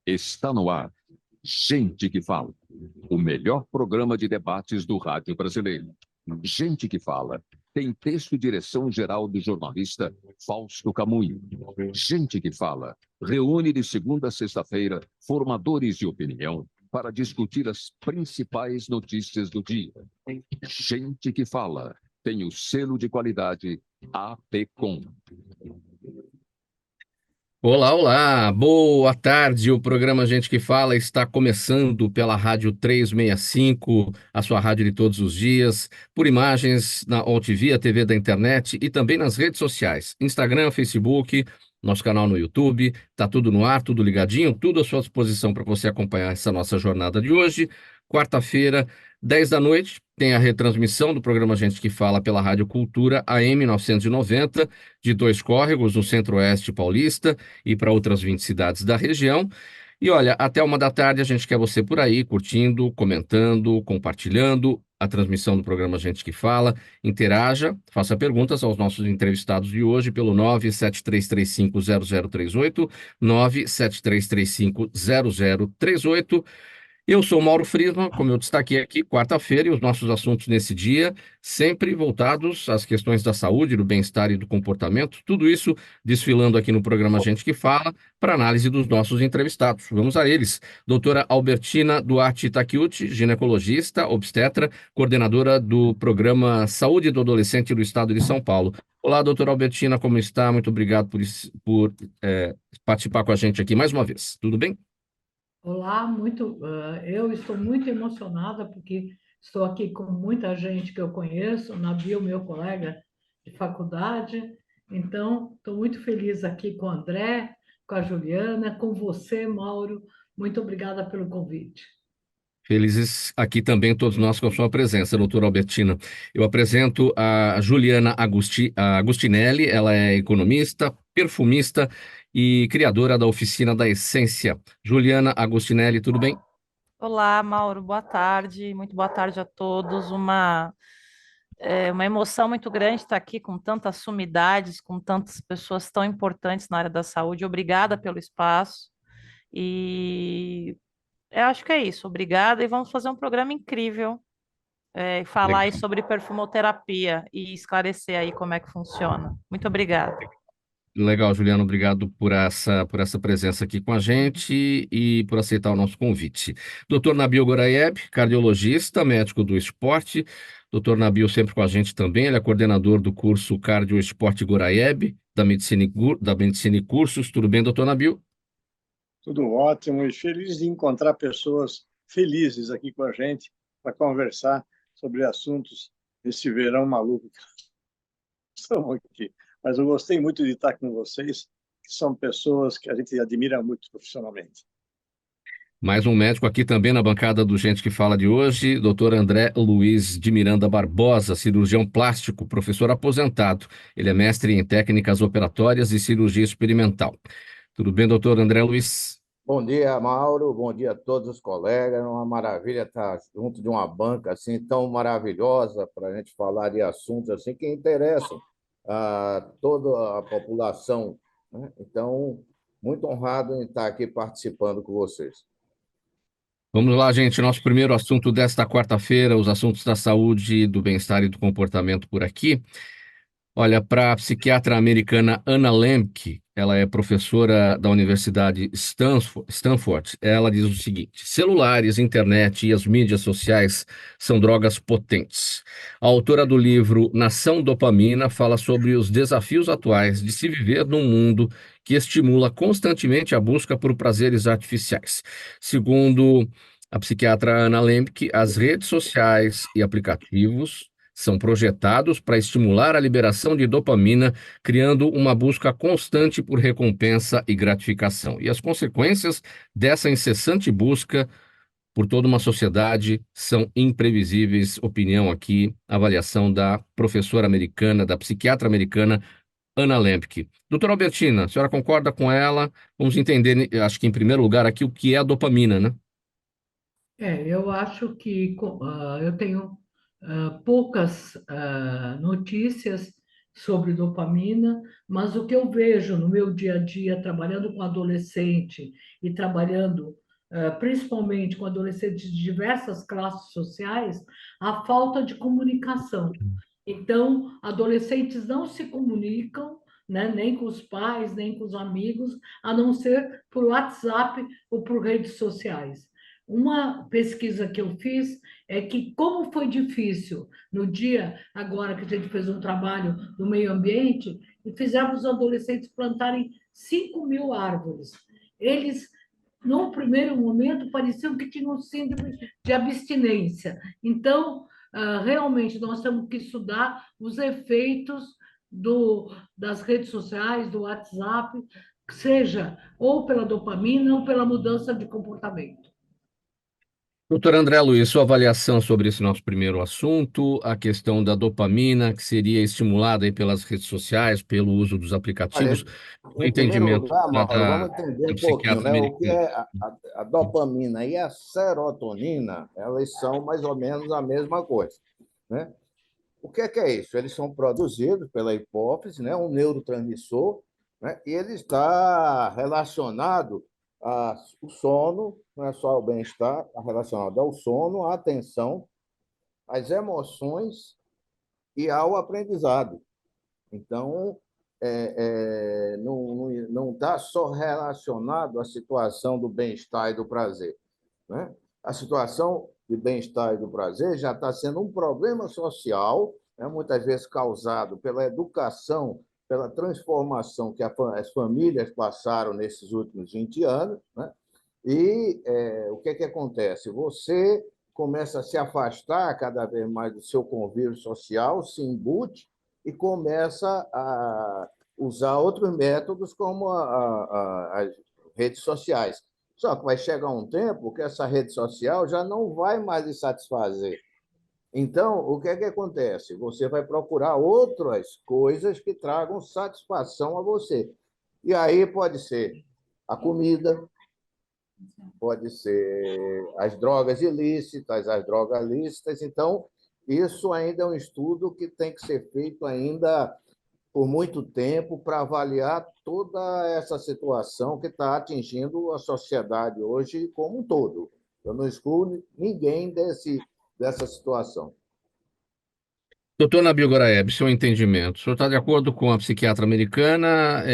Está no ar. Gente que Fala, o melhor programa de debates do rádio brasileiro. Gente que Fala tem texto e direção geral do jornalista Fausto Camunho. Gente que Fala reúne de segunda a sexta-feira formadores de opinião para discutir as principais notícias do dia. Gente que Fala tem o selo de qualidade APCOM. Olá, olá, boa tarde. O programa Gente que Fala está começando pela Rádio 365, a sua rádio de todos os dias, por imagens na OTV, a TV da internet e também nas redes sociais, Instagram, Facebook, nosso canal no YouTube. Tá tudo no ar, tudo ligadinho, tudo à sua disposição para você acompanhar essa nossa jornada de hoje. Quarta-feira, 10 da noite, tem a retransmissão do programa Gente que Fala pela Rádio Cultura AM 990, de Dois Córregos, no Centro-Oeste Paulista, e para outras 20 cidades da região. E olha, até 1 da tarde a gente quer você por aí, curtindo, comentando, compartilhando a transmissão do programa Gente que Fala. Interaja, faça perguntas aos nossos entrevistados de hoje pelo 973350038, 973350038. Eu sou Mauro Friedman, como eu destaquei aqui, quarta-feira, e os nossos assuntos nesse dia, sempre voltados às questões da saúde, do bem-estar e do comportamento, tudo isso desfilando aqui no programa Gente que Fala, para análise dos nossos entrevistados. Vamos a eles. Doutora Albertina Duarte Takeuchi, ginecologista, obstetra, coordenadora do programa Saúde do Adolescente do Estado de São Paulo. Olá, doutora Albertina, como está? Muito obrigado por participar com a gente aqui mais uma vez. Tudo bem? Olá, eu estou muito emocionada porque estou aqui com muita gente que eu conheço, Nabil, meu colega de faculdade, então estou muito feliz aqui com o André, com a Juliana, com você, Mauro. Muito obrigada pelo convite. Felizes aqui também todos nós com a sua presença, doutora Albertina. Eu apresento a Juliana Agustinelli, ela é economista, perfumista e criadora da Oficina da Essência. Juliana Agustinelli, tudo bem? Olá, Mauro, boa tarde, muito boa tarde a todos. Uma emoção muito grande estar aqui com tantas sumidades, com tantas pessoas tão importantes na área da saúde. Obrigada pelo espaço e eu acho que é isso. Obrigada e vamos fazer um programa incrível, e falar aí Legal. sobre perfumoterapia e esclarecer aí como é que funciona. Muito obrigada. Legal, Juliano, obrigado por essa presença aqui com a gente e por aceitar o nosso convite. Doutor Nabil Goraieb, cardiologista, médico do esporte. Doutor Nabil sempre com a gente também, ele é coordenador do curso Cardio Esporte Goraieb, da Medicina e Cursos. Tudo bem, doutor Nabil? Tudo ótimo e feliz de encontrar pessoas felizes aqui com a gente para conversar sobre assuntos desse verão maluco que estamos aqui. Mas eu gostei muito de estar com vocês, que são pessoas que a gente admira muito profissionalmente. Mais um médico aqui também na bancada do Gente que Fala de hoje, doutor André Luiz de Miranda Barbosa, cirurgião plástico, professor aposentado. Ele é mestre em técnicas operatórias e cirurgia experimental. Tudo bem, doutor André Luiz? Bom dia, Mauro. Bom dia a todos os colegas. É uma maravilha estar junto de uma banca assim tão maravilhosa para a gente falar de assuntos assim que interessam a toda a população, né? Então, muito honrado em estar aqui participando com vocês. Vamos lá, gente. Nosso primeiro assunto desta quarta-feira, os assuntos da saúde, do bem-estar e do comportamento por aqui. Olha, para a psiquiatra americana Anna Lembke, ela é professora da Universidade Stanford, ela diz o seguinte: celulares, internet e as mídias sociais são drogas potentes. A autora do livro Nação Dopamina fala sobre os desafios atuais de se viver num mundo que estimula constantemente a busca por prazeres artificiais. Segundo a psiquiatra Anna Lembke, as redes sociais e aplicativos são projetados para estimular a liberação de dopamina, criando uma busca constante por recompensa e gratificação. E as consequências dessa incessante busca por toda uma sociedade são imprevisíveis. Opinião aqui, avaliação da professora americana, da psiquiatra americana, Anna Lembke. Doutora Albertina, a senhora concorda com ela? Vamos entender, acho que em primeiro lugar aqui, o que é a dopamina, né? Eu acho que eu tenho poucas notícias sobre dopamina, mas o que eu vejo no meu dia a dia, trabalhando com adolescente e trabalhando principalmente com adolescentes de diversas classes sociais, a falta de comunicação. Então, adolescentes não se comunicam, né, nem com os pais, nem com os amigos, a não ser por WhatsApp ou por redes sociais. Uma pesquisa que eu fiz é que como foi difícil no dia agora que a gente fez um trabalho do meio ambiente e fizemos os adolescentes plantarem 5.000 árvores. Eles, no primeiro momento, pareciam que tinham síndrome de abstinência. Então, realmente, nós temos que estudar os efeitos das redes sociais, do WhatsApp, seja ou pela dopamina ou pela mudança de comportamento. Doutor André Luiz, sua avaliação sobre esse nosso primeiro assunto, a questão da dopamina, que seria estimulada aí pelas redes sociais, pelo uso dos Olha, aplicativos, o em primeiro entendimento lugar, Mauro, da vamos entender um pouquinho, psiquiatra né? O que americana. é a dopamina e a serotonina, elas são mais ou menos a mesma coisa, né? O que é isso? Eles são produzidos pela hipófise, né? Um neurotransmissor, né? E ele está relacionado ao sono, não é só ao bem-estar, está relacionado ao sono, à atenção, às emoções e ao aprendizado. Então, não está só relacionado à situação do bem-estar e do prazer, né? A situação de bem-estar e do prazer já está sendo um problema social, né? Muitas vezes causado pela educação, pela transformação que as famílias passaram nesses últimos 20 anos, né? E o que acontece? Você começa a se afastar cada vez mais do seu convívio social, se embute e começa a usar outros métodos como as redes sociais. Só que vai chegar um tempo que essa rede social já não vai mais lhe satisfazer. Então, o que acontece? Você vai procurar outras coisas que tragam satisfação a você. E aí pode ser a comida, pode ser as drogas ilícitas, as drogas lícitas. Então, isso ainda é um estudo que tem que ser feito ainda por muito tempo para avaliar toda essa situação que está atingindo a sociedade hoje como um todo. Eu não excluo ninguém dessa situação. Doutor Nabil Goraieb, seu entendimento. O senhor está de acordo com a psiquiatra americana?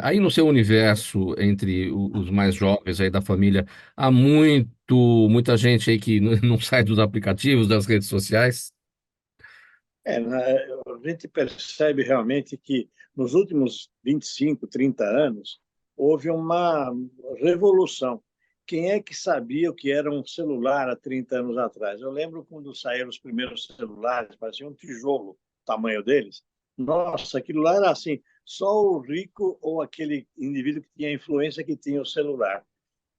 Aí no seu universo, entre os mais jovens aí da família, há muita gente aí que não sai dos aplicativos, das redes sociais? A gente percebe realmente que nos últimos 25, 30 anos houve uma revolução. Quem é que sabia o que era um celular há 30 anos atrás? Eu lembro quando saíram os primeiros celulares, parecia um tijolo, o tamanho deles. Nossa, aquilo lá era assim, só o rico ou aquele indivíduo que tinha influência que tinha o celular.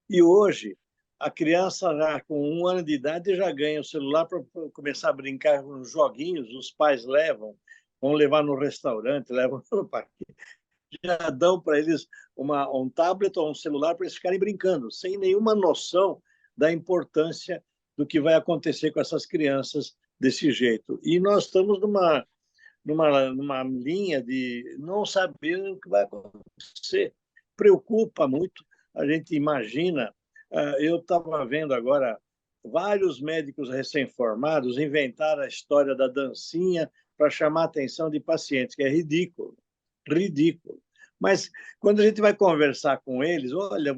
E hoje, a criança já com 1 ano de idade já ganha o celular para começar a brincar com os joguinhos, os pais levam, vão levar no restaurante, levam no parque, já dão para eles um tablet ou um celular para eles ficarem brincando, sem nenhuma noção da importância do que vai acontecer com essas crianças desse jeito. E nós estamos numa linha de não saber o que vai acontecer. Preocupa muito, a gente imagina. Eu estava vendo agora vários médicos recém-formados inventaram a história da dancinha para chamar a atenção de pacientes, que é ridículo, ridículo. Mas quando a gente vai conversar com eles, olha,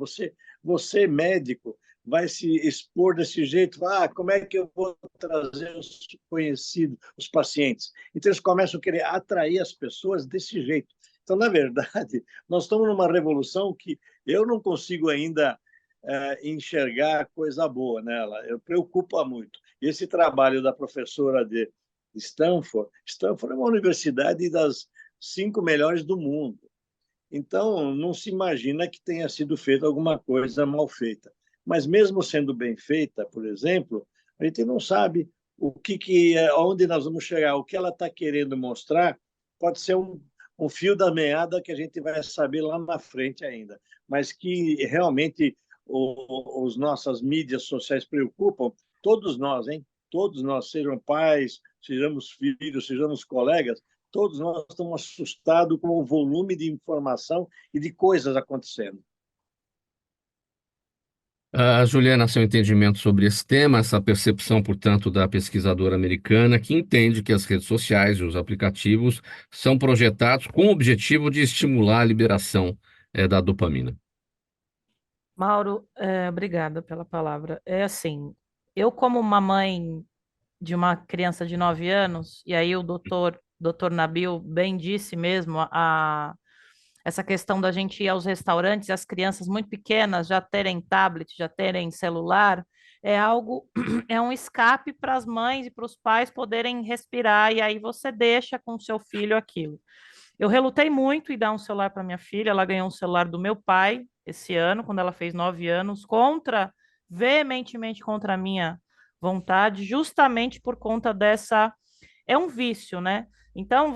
você médico, vai se expor desse jeito, como é que eu vou trazer os conhecidos, os pacientes? Então, eles começam a querer atrair as pessoas desse jeito. Então, na verdade, nós estamos numa revolução que eu não consigo ainda enxergar coisa boa nela. Eu preocupa muito. Esse trabalho da professora de Stanford é uma universidade das 5 melhores do mundo. Então, não se imagina que tenha sido feita alguma coisa mal feita. Mas mesmo sendo bem feita, por exemplo, a gente não sabe onde nós vamos chegar. O que ela está querendo mostrar pode ser um fio da meada que a gente vai saber lá na frente ainda. Mas que realmente as nossas mídias sociais preocupam, todos nós, hein? Todos nós, sejam pais, sejamos filhos, sejamos colegas, todos nós estamos assustados com o volume de informação e de coisas acontecendo. Juliana, seu entendimento sobre esse tema, essa percepção, portanto, da pesquisadora americana, que entende que as redes sociais e os aplicativos são projetados com o objetivo de estimular a liberação, da dopamina. Mauro, obrigada pela palavra. É assim, eu como uma mãe de uma criança de 9 anos, e aí o doutor Nabil bem disse mesmo, essa questão da gente ir aos restaurantes e as crianças muito pequenas já terem tablet, já terem celular, é algo, é um escape para as mães e para os pais poderem respirar, e aí você deixa com o seu filho aquilo. Eu relutei muito em dar um celular para minha filha, ela ganhou um celular do meu pai esse ano, quando ela fez 9 anos, veementemente contra a minha vontade, justamente por conta dessa. É um vício, né? Então,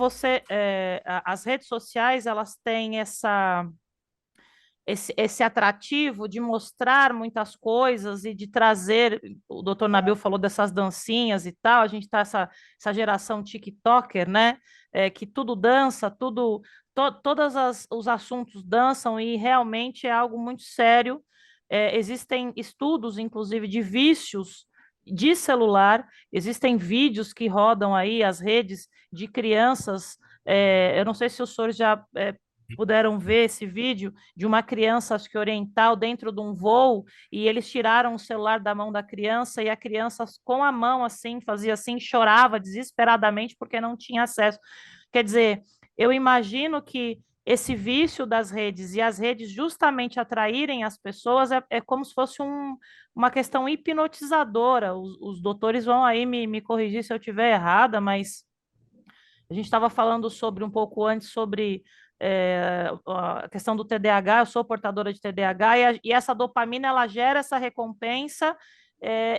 as redes sociais, elas têm esse atrativo de mostrar muitas coisas e de trazer, o doutor Nabil falou dessas dancinhas e tal, a gente está essa geração TikToker, né? Que tudo dança, todos os assuntos dançam e realmente é algo muito sério. Existem estudos, inclusive, de vícios de celular, existem vídeos que rodam aí as redes de crianças. Eu não sei se os senhores já puderam ver esse vídeo de uma criança, acho que oriental, dentro de um voo, e eles tiraram o celular da mão da criança, e a criança, com a mão assim, fazia assim, chorava desesperadamente porque não tinha acesso. Quer dizer, eu imagino que esse vício das redes e as redes justamente atraírem as pessoas é como se fosse uma questão hipnotizadora. Os doutores vão aí me corrigir se eu estiver errada, mas a gente estava falando sobre um pouco antes sobre a questão do TDAH. Eu sou portadora de TDAH e essa dopamina ela gera essa recompensa,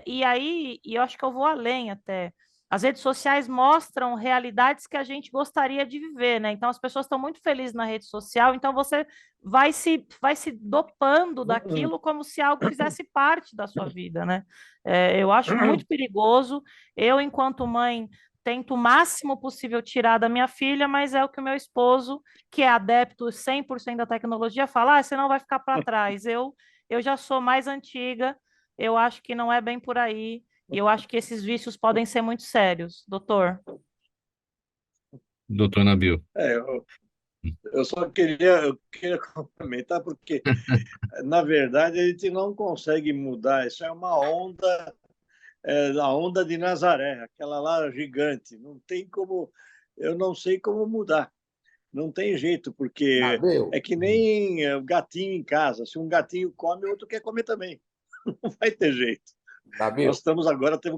e aí eu acho que eu vou além até. As redes sociais mostram realidades que a gente gostaria de viver, né? Então as pessoas estão muito felizes na rede social, então você vai se dopando daquilo como se algo fizesse parte da sua vida, né? Eu acho muito perigoso. Eu, enquanto mãe, tento o máximo possível tirar da minha filha, mas é o que o meu esposo, que é adepto 100% da tecnologia, fala: você não vai ficar para trás. Eu já sou mais antiga, eu acho que não é bem por aí, e eu acho que esses vícios podem ser muito sérios, doutor. Doutor Nabil. Eu só eu queria complementar, porque, na verdade, a gente não consegue mudar. Isso é uma onda, a onda de Nazaré, aquela lá gigante. Não tem como, eu não sei como mudar. Não tem jeito, porque Nabil, é que nem o gatinho em casa. Se um gatinho come, o outro quer comer também. Não vai ter jeito. Nabil, Nós temos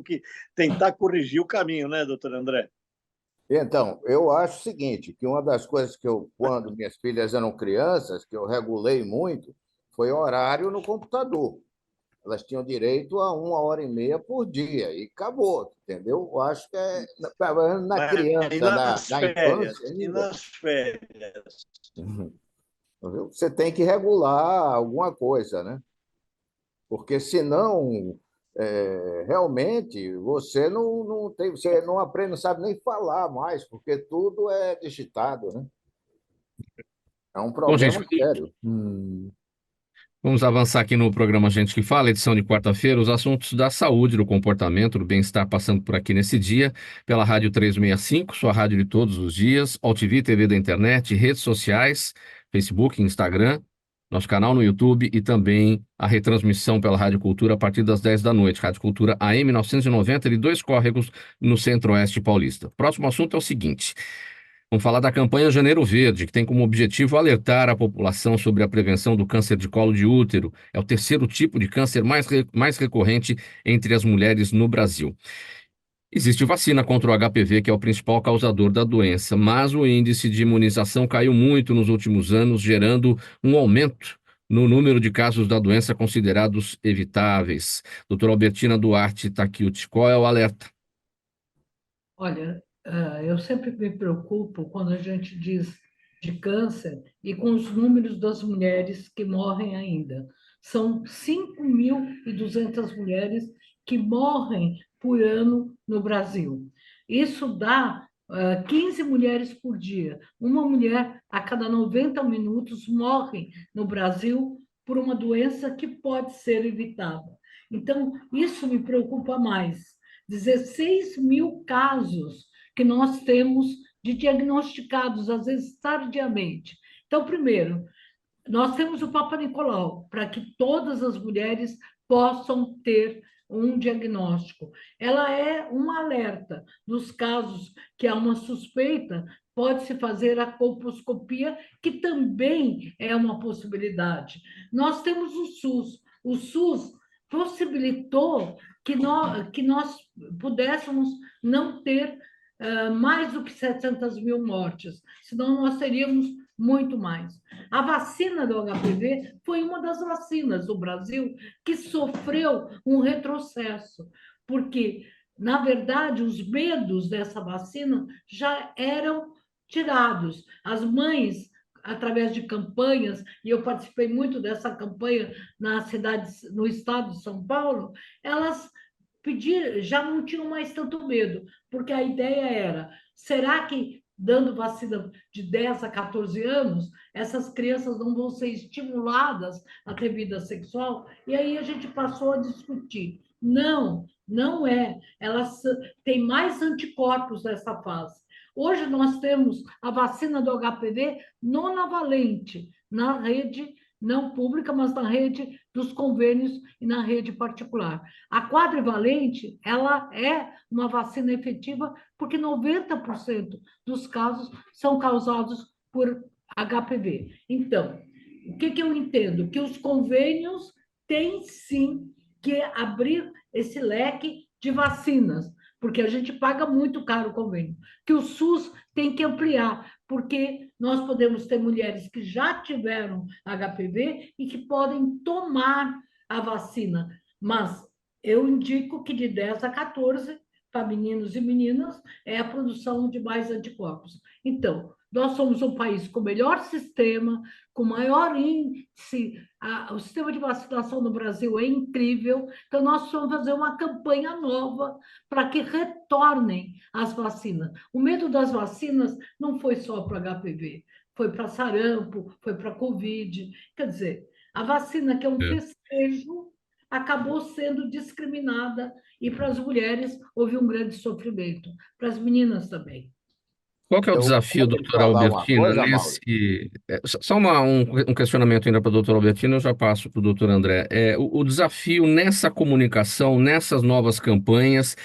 que tentar corrigir o caminho, né, doutor André? então, eu acho o seguinte, que uma das coisas que eu, quando minhas filhas eram crianças, que eu regulei muito, foi horário no computador. Elas tinham direito a 1 hora e meia por dia, e acabou, entendeu? Eu acho que na E criança, nas na férias? infância E ainda, nas férias? entendeu? Você tem que regular alguma coisa, né? Porque senão, realmente, você não aprende, não sabe nem falar mais, porque tudo é digitado, né? É um Bom, gente, problema sério. vamos avançar aqui no programa Gente que Fala, edição de quarta-feira, os assuntos da saúde, do comportamento, do bem-estar passando por aqui nesse dia, pela Rádio 365, sua rádio de todos os dias, AltV, TV da internet, redes sociais, Facebook, Instagram, nosso canal no YouTube e também a retransmissão pela Rádio Cultura a partir das 10 da noite, Rádio Cultura AM 990, de Dois Córregos, no Centro-Oeste Paulista. Próximo assunto é o seguinte: vamos falar da campanha Janeiro Verde, que tem como objetivo alertar a população sobre a prevenção do câncer de colo de útero. É o terceiro tipo de câncer mais recorrente entre as mulheres no Brasil. Existe vacina contra o HPV, que é o principal causador da doença, mas o índice de imunização caiu muito nos últimos anos, gerando um aumento no número de casos da doença considerados evitáveis. Doutora Albertina Duarte Takeuchi, qual é o alerta? Olha, eu sempre me preocupo quando a gente diz de câncer e com os números das mulheres que morrem ainda. São 5.200 mulheres que morrem por ano no Brasil. Isso dá 15 mulheres por dia. Uma mulher a cada 90 minutos morre no Brasil por uma doença que pode ser evitada. Então, isso me preocupa mais. 16 mil casos que nós temos de diagnosticados, às vezes tardiamente. Então, primeiro, nós temos o Papa Nicolau, para que todas as mulheres possam ter um diagnóstico. Ela é um alerta nos casos que há uma suspeita, pode-se fazer a colposcopia, que também é uma possibilidade. Nós temos o SUS. O SUS possibilitou que nós pudéssemos não ter mais do que 700 mil mortes, senão nós teríamos muito mais. A vacina do HPV foi uma das vacinas do Brasil que sofreu um retrocesso, porque, na verdade, os medos dessa vacina já eram tirados. As mães, através de campanhas, e eu participei muito dessa campanha na cidade, no estado de São Paulo, elas pediram, já não tinham mais tanto medo, porque a ideia era, será que dando vacina de 10 a 14 anos, essas crianças não vão ser estimuladas a ter vida sexual? E aí a gente passou a discutir. Não, não é. Elas têm mais anticorpos nessa fase. Hoje nós temos a vacina do HPV nonavalente na rede não pública, mas na rede dos convênios e na rede particular. A quadrivalente, ela é uma vacina efetiva porque 90% dos casos são causados por HPV. Então, o que eu entendo? Que os convênios têm, sim, que abrir esse leque de vacinas, porque a gente paga muito caro o convênio. Que o SUS tem que ampliar, porque nós podemos ter mulheres que já tiveram HPV e que podem tomar a vacina, mas eu indico que de 10 a 14, para meninos e meninas, é a produção de mais anticorpos. Então, nós somos um país com o melhor sistema, com maior índice, o sistema de vacinação no Brasil é incrível, então nós vamos fazer uma campanha nova para que retornem as vacinas. O medo das vacinas não foi só para HPV, foi para sarampo, foi para Covid. Quer dizer, a vacina, que é um festejo, acabou sendo discriminada, e para as mulheres houve um grande sofrimento, para as meninas também. Qual que é o Eu desafio, posso doutora falar uma Albertina, coisa, Mauro? nesse... Só um questionamento ainda para a doutora Albertina, eu já passo para o doutor André. O desafio nessa comunicação, nessas novas campanhas,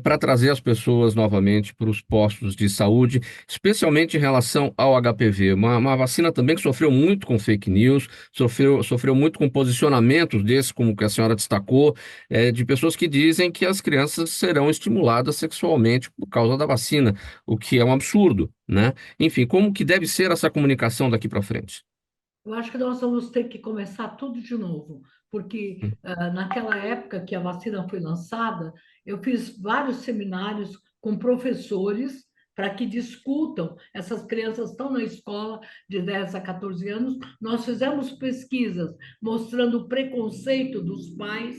para trazer as pessoas novamente para os postos de saúde, especialmente em relação ao HPV. Uma vacina também que sofreu muito com fake news, sofreu muito com posicionamentos desses, como que a senhora destacou, de pessoas que dizem que as crianças serão estimuladas sexualmente por causa da vacina, o que é um absurdo, né? Enfim, como que deve ser essa comunicação daqui para frente? Eu acho que nós vamos ter que começar tudo de novo, porque naquela época que a vacina foi lançada, eu fiz vários seminários com professores para que discutam. Essas crianças estão na escola de 10 a 14 anos. Nós fizemos pesquisas mostrando o preconceito dos pais.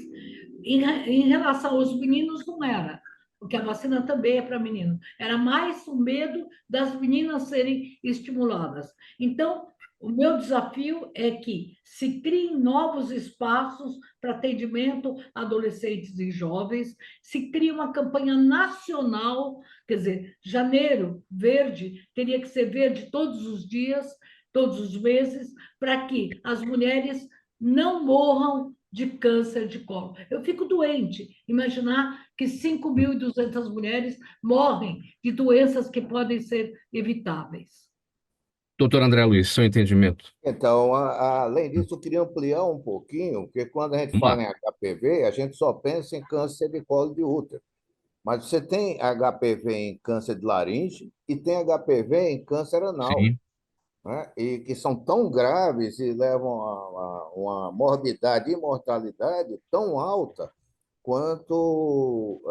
Em relação aos meninos, não era, porque a vacina também é para menino. Era mais o medo das meninas serem estimuladas. Então, o meu desafio é que se criem novos espaços para atendimento a adolescentes e jovens, se crie uma campanha nacional, quer dizer, janeiro verde, teria que ser verde todos os dias, todos os meses, para que as mulheres não morram de câncer de colo. Eu fico doente imaginar que 5.200 mulheres morrem de doenças que podem ser evitáveis. Doutor André Luiz, seu entendimento. Então, além disso, eu queria ampliar um pouquinho, porque quando a gente Vamos fala lá. em HPV, a gente só pensa em câncer de colo de útero. Mas você tem HPV em câncer de laringe e tem HPV em câncer anal, Sim. né? E que são tão graves e levam a uma morbidade e mortalidade tão alta quanto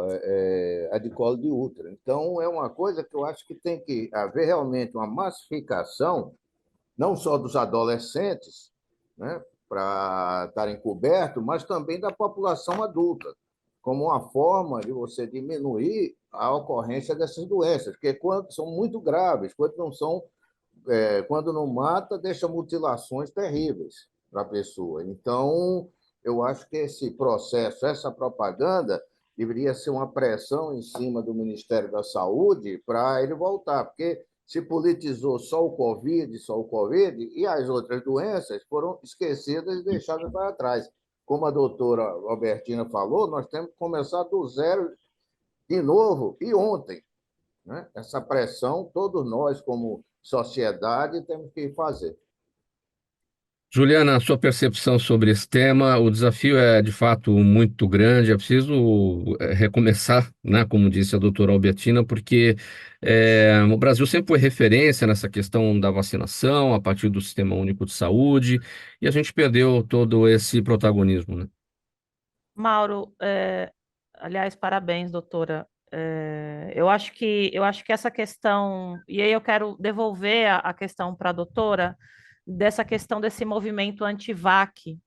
a de colo de útero. Então, é uma coisa que eu acho que tem que haver realmente uma massificação, não só dos adolescentes, né, para estarem cobertos, mas também da população adulta. como uma forma de você diminuir a ocorrência dessas doenças, porque quando são muito graves, quando não mata, deixa mutilações terríveis para a pessoa. Então, eu acho que esse processo, essa propaganda, deveria ser uma pressão em cima do Ministério da Saúde para ele voltar, porque se politizou só o Covid, e as outras doenças foram esquecidas e deixadas para trás. Como a doutora Albertina falou, nós temos que começar do zero de novo, e ontem, né? Essa pressão, todos nós, como sociedade, temos que fazer. Juliana, a sua percepção sobre esse tema, o desafio é de fato muito grande, é preciso recomeçar, né, como disse a doutora Albertina, porque o Brasil sempre foi referência nessa questão da vacinação, a partir do Sistema Único de Saúde, e a gente perdeu todo esse protagonismo, né? Mauro, aliás, parabéns, doutora. Eu acho que essa questão, e aí eu quero devolver a questão para a doutora, dessa questão desse movimento anti-vac,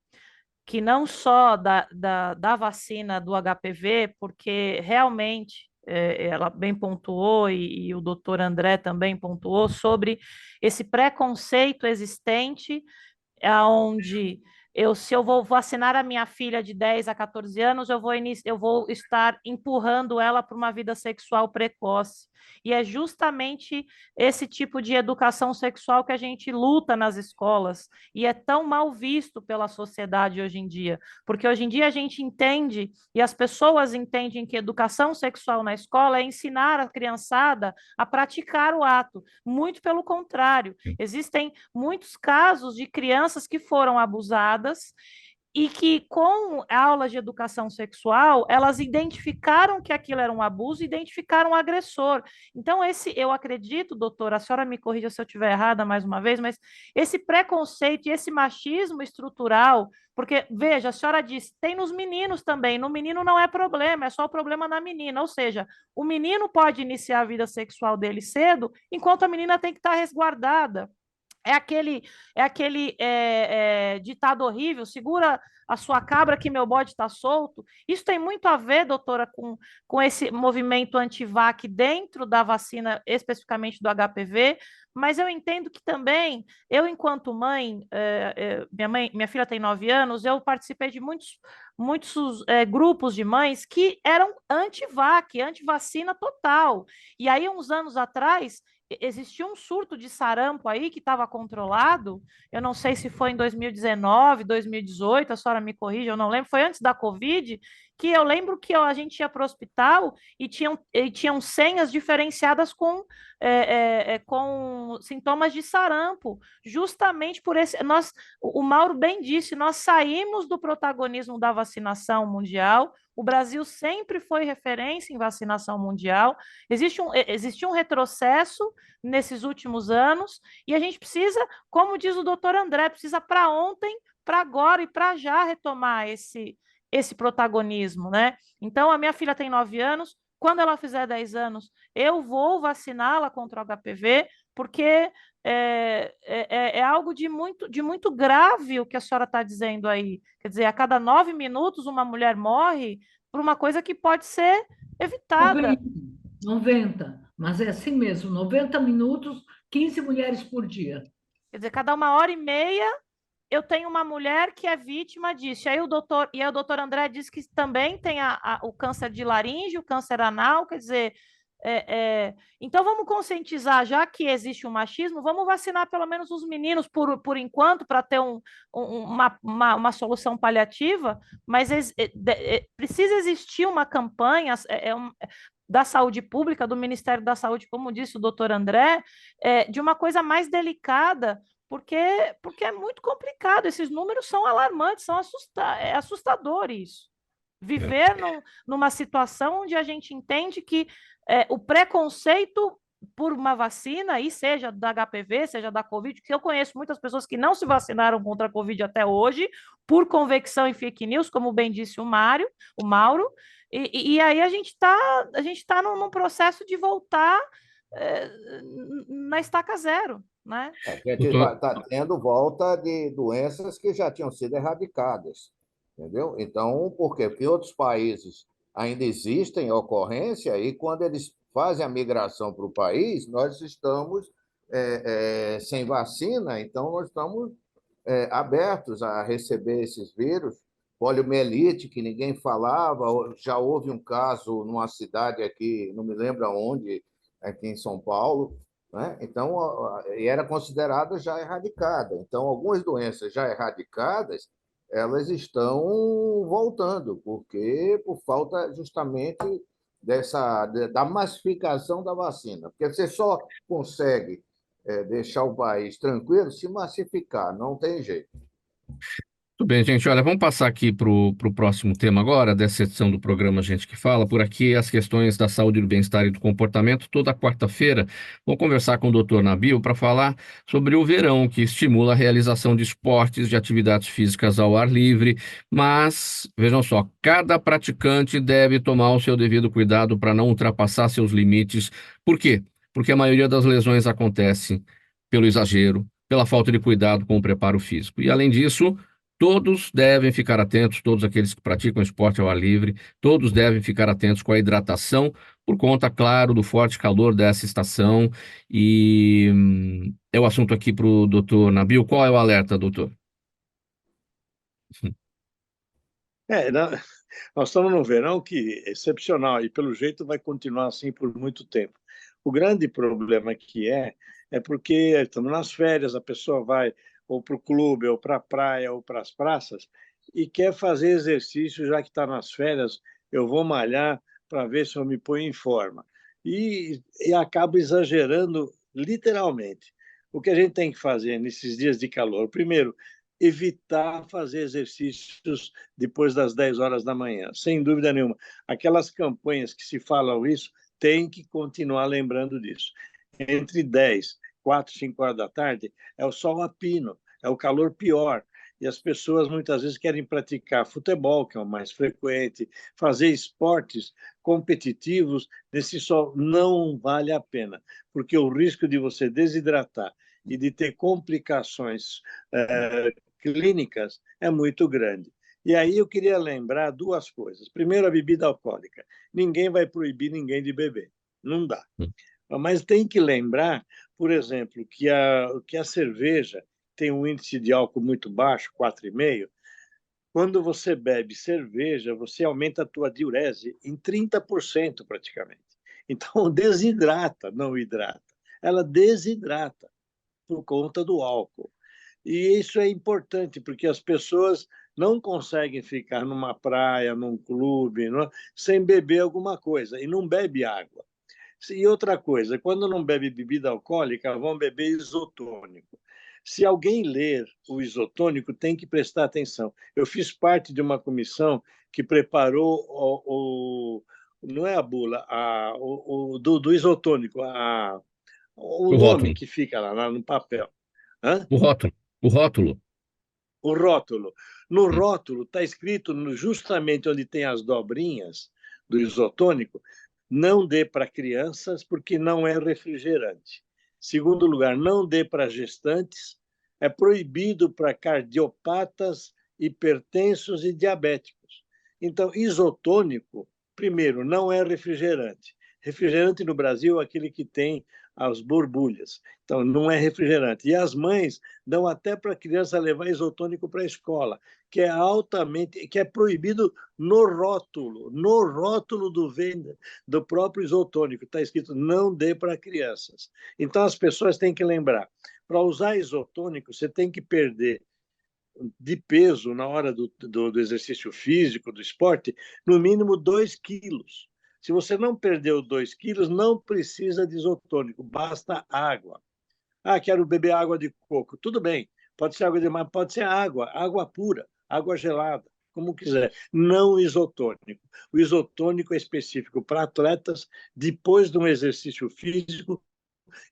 que não só da vacina do HPV, porque realmente ela bem pontuou, e o doutor André também pontuou, sobre esse preconceito existente onde se eu vou vacinar a minha filha de 10 a 14 anos, eu vou estar empurrando ela para uma vida sexual precoce. E é justamente esse tipo de educação sexual que a gente luta nas escolas e é tão mal visto pela sociedade hoje em dia, porque hoje em dia a gente entende e as pessoas entendem que educação sexual na escola é ensinar a criançada a praticar o ato. Muito pelo contrário, existem muitos casos de crianças que foram abusadas e que, com aulas de educação sexual, elas identificaram que aquilo era um abuso e identificaram o agressor. Então, eu acredito, doutora, a senhora me corrija se eu estiver errada mais uma vez, mas esse preconceito e esse machismo estrutural, porque, veja, a senhora disse, tem nos meninos também, no menino não é problema, é só o problema na menina, ou seja, o menino pode iniciar a vida sexual dele cedo, enquanto a menina tem que estar resguardada. É aquele ditado horrível, segura a sua cabra que meu bode está solto. Isso tem muito a ver, doutora, com esse movimento anti-vac dentro da vacina, especificamente do HPV, mas eu entendo que também, eu enquanto mãe, minha filha tem 9 anos, eu participei de muitos grupos de mães que eram anti-vac, anti-vacina total. E aí, uns anos atrás, existia um surto de sarampo aí que estava controlado. Eu não sei se foi em 2019, 2018, a senhora me corrige, eu não lembro. Foi antes da Covid, que eu lembro que a gente ia para o hospital e tinham senhas diferenciadas com sintomas de sarampo, justamente por esse. O Mauro bem disse, nós saímos do protagonismo da vacinação mundial. O Brasil sempre foi referência em vacinação mundial. Existe um retrocesso nesses últimos anos e a gente precisa, como diz o doutor André, precisa para ontem, para agora e para já retomar esse protagonismo, né? Então, a minha filha tem 9 anos, quando ela fizer 10 anos, eu vou vaciná-la contra o HPV, porque é algo de muito grave o que a senhora está dizendo aí. Quer dizer, a cada 9 minutos uma mulher morre por uma coisa que pode ser evitada. 90, mas é assim mesmo, 90 minutos, 15 mulheres por dia. Quer dizer, cada 1h30 eu tenho uma mulher que é vítima disso. E aí o doutor André disse que também tem o câncer de laringe, o câncer anal, quer dizer, então vamos conscientizar, já que existe um machismo, vamos vacinar pelo menos os meninos por enquanto, para ter uma solução paliativa, mas precisa existir uma campanha da saúde pública, do Ministério da Saúde, como disse o doutor André, de uma coisa mais delicada, porque é muito complicado, esses números são alarmantes, é assustador isso. Viver numa situação onde a gente entende que o preconceito por uma vacina, e seja da HPV, seja da Covid, que eu conheço muitas pessoas que não se vacinaram contra a Covid até hoje, por convecção e fake news, como bem disse o Mauro, e aí a gente tá num processo de voltar na estaca zero, né? A gente está tendo volta de doenças que já tinham sido erradicadas, entendeu? Então, por quê? Porque em outros países ainda existem ocorrência, e quando eles fazem a migração para o país, nós estamos sem vacina, então nós estamos abertos a receber esses vírus. Poliomielite, que ninguém falava, já houve um caso numa cidade aqui, não me lembro aonde, aqui em São Paulo, né? Então, era considerada já erradicada. Então, algumas doenças já erradicadas, elas estão voltando, porque por falta justamente da massificação da vacina. Porque você só consegue deixar o país tranquilo se massificar, não tem jeito. Tudo bem, gente. Olha, vamos passar aqui para o próximo tema agora, dessa edição do programa Gente que Fala. Por aqui, as questões da saúde, do bem-estar e do comportamento. Toda quarta-feira, vou conversar com o Dr. Nabil para falar sobre o verão, que estimula a realização de esportes, de atividades físicas ao ar livre. Mas, vejam só, cada praticante deve tomar o seu devido cuidado para não ultrapassar seus limites. Por quê? Porque a maioria das lesões acontece pelo exagero, pela falta de cuidado com o preparo físico. E, além disso, todos devem ficar atentos, todos aqueles que praticam esporte ao ar livre, todos devem ficar atentos com a hidratação, por conta, claro, do forte calor dessa estação. E é o assunto aqui para o doutor Nabil. Qual é o alerta, doutor? Nós estamos num verão que é excepcional e, pelo jeito, vai continuar assim por muito tempo. O grande problema que é porque estamos nas férias, a pessoa vai ou para o clube, ou para a praia, ou para as praças, e quer fazer exercício, já que está nas férias, eu vou malhar para ver se eu me ponho em forma. E acabo exagerando literalmente. O que a gente tem que fazer nesses dias de calor? Primeiro, evitar fazer exercícios depois das 10 horas da manhã, sem dúvida nenhuma. Aquelas campanhas que se falam isso, tem que continuar lembrando disso. Entre 10, 4, 5 horas da tarde, é o sol a pino, é o calor pior. E as pessoas muitas vezes querem praticar futebol, que é o mais frequente, fazer esportes competitivos nesse sol. Não vale a pena, porque o risco de você desidratar e de ter complicações clínicas é muito grande. E aí eu queria lembrar duas coisas. Primeiro, a bebida alcoólica. Ninguém vai proibir ninguém de beber. Não dá. Mas tem que lembrar, por exemplo, que a cerveja tem um índice de álcool muito baixo, 4,5. Quando você bebe cerveja, você aumenta a tua diurese em 30% praticamente. Então, desidrata, não hidrata. Ela desidrata por conta do álcool. E isso é importante, porque as pessoas não conseguem ficar numa praia, num clube, sem beber alguma coisa, e não bebe água. E outra coisa, quando não bebe bebida alcoólica, vão beber isotônico. Se alguém ler o isotônico, tem que prestar atenção. Eu fiz parte de uma comissão que preparou não é a bula, do isotônico, o O nome rótulo. que fica lá no papel. Hã? O rótulo. O rótulo. O rótulo. No rótulo está escrito justamente onde tem as dobrinhas do isotônico, não dê para crianças porque não é refrigerante. Segundo lugar, não dê para gestantes, é proibido para cardiopatas, hipertensos e diabéticos. Então, isotônico, primeiro, não é refrigerante. Refrigerante no Brasil é aquele que tem as borbulhas. Então, não é refrigerante. E as mães dão até para a criança levar isotônico para a escola, que é proibido no rótulo do próprio isotônico. Está escrito não dê para crianças. Então, as pessoas têm que lembrar, para usar isotônico, você tem que perder de peso na hora do exercício físico, do esporte, no mínimo 2 quilos. Se você não perdeu 2 quilos, não precisa de isotônico, basta água. Quero beber água de coco. Tudo bem, pode ser água de mar, pode ser água pura, água gelada, como quiser. Não isotônico. O isotônico é específico para atletas depois de um exercício físico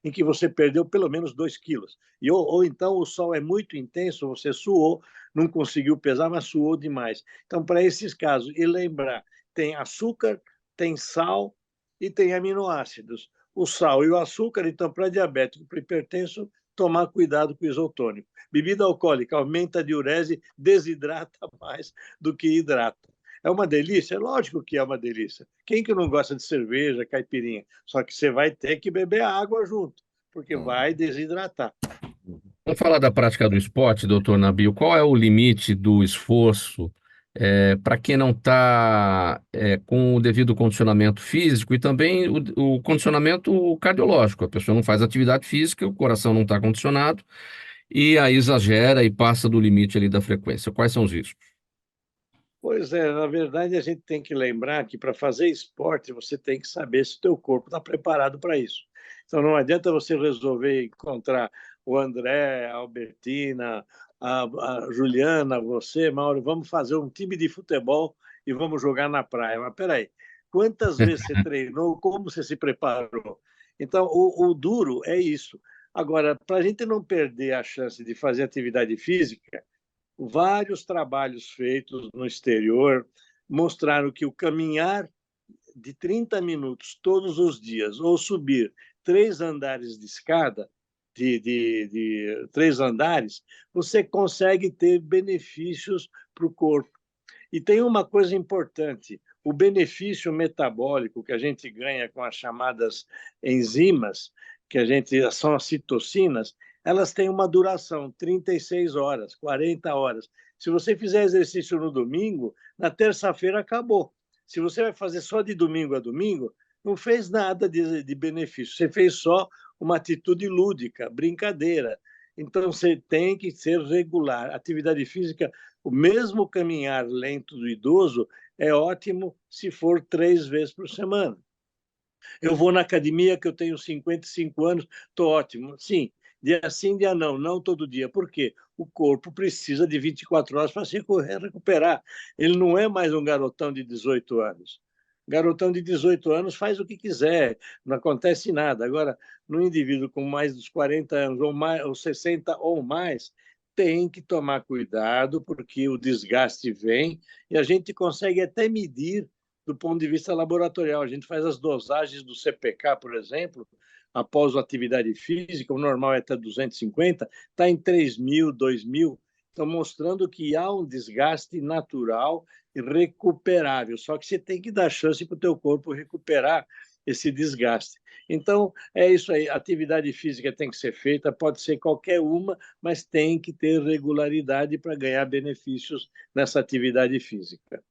em que você perdeu pelo menos 2 quilos. Ou então o sol é muito intenso, você suou, não conseguiu pesar, mas suou demais. Então, para esses casos, e lembrar, tem açúcar, tem sal e tem aminoácidos. O sal e o açúcar, então, para diabético, para hipertenso, tomar cuidado com o isotônico. Bebida alcoólica aumenta a diurese, desidrata mais do que hidrata. É uma delícia? Lógico que é uma delícia. Quem que não gosta de cerveja, caipirinha? Só que você vai ter que beber água junto, porque vai desidratar. Vamos falar da prática do esporte, doutor Nabil. Qual é o limite do esforço para quem não está com o devido condicionamento físico e também o condicionamento cardiológico? A pessoa não faz atividade física, o coração não está condicionado e aí exagera e passa do limite ali da frequência. Quais são os riscos? Pois é, na verdade a gente tem que lembrar que para fazer esporte você tem que saber se o teu corpo está preparado para isso. Então não adianta você resolver encontrar o André, a Albertina, a Juliana, você, Mauro, vamos fazer um time de futebol e vamos jogar na praia. Mas peraí, quantas vezes você treinou? Como você se preparou? Então o duro é isso. Agora, para a gente não perder a chance de fazer atividade física, vários trabalhos feitos no exterior mostraram que o caminhar de 30 minutos todos os dias, ou subir 3 andares de escada, de 3 andares, você consegue ter benefícios para o corpo. E tem uma coisa importante: o benefício metabólico que a gente ganha com as chamadas enzimas, são as citocinas, elas têm uma duração, 36 horas, 40 horas. Se você fizer exercício no domingo, na terça-feira acabou. Se você vai fazer só de domingo a domingo, não fez nada de benefício, você fez só uma atitude lúdica, brincadeira. Então, você tem que ser regular. Atividade física, o mesmo caminhar lento do idoso, é ótimo se for 3 vezes por semana. Eu vou na academia que eu tenho 55 anos, estou ótimo. Sim, dia sim, dia não, não todo dia. Por quê? O corpo precisa de 24 horas para se recuperar. Ele não é mais um garotão de 18 anos. Garotão de 18 anos faz o que quiser, não acontece nada. Agora, no indivíduo com mais dos 40 anos ou, mais, ou 60 ou mais, tem que tomar cuidado, porque o desgaste vem e a gente consegue até medir do ponto de vista laboratorial. A gente faz as dosagens do CPK, por exemplo, após a atividade física, o normal é até 250, está em 3.000, 2.000, estão mostrando que há um desgaste natural e recuperável, só que você tem que dar chance para o teu corpo recuperar esse desgaste. Então, é isso aí, a atividade física tem que ser feita, pode ser qualquer uma, mas tem que ter regularidade para ganhar benefícios nessa atividade física.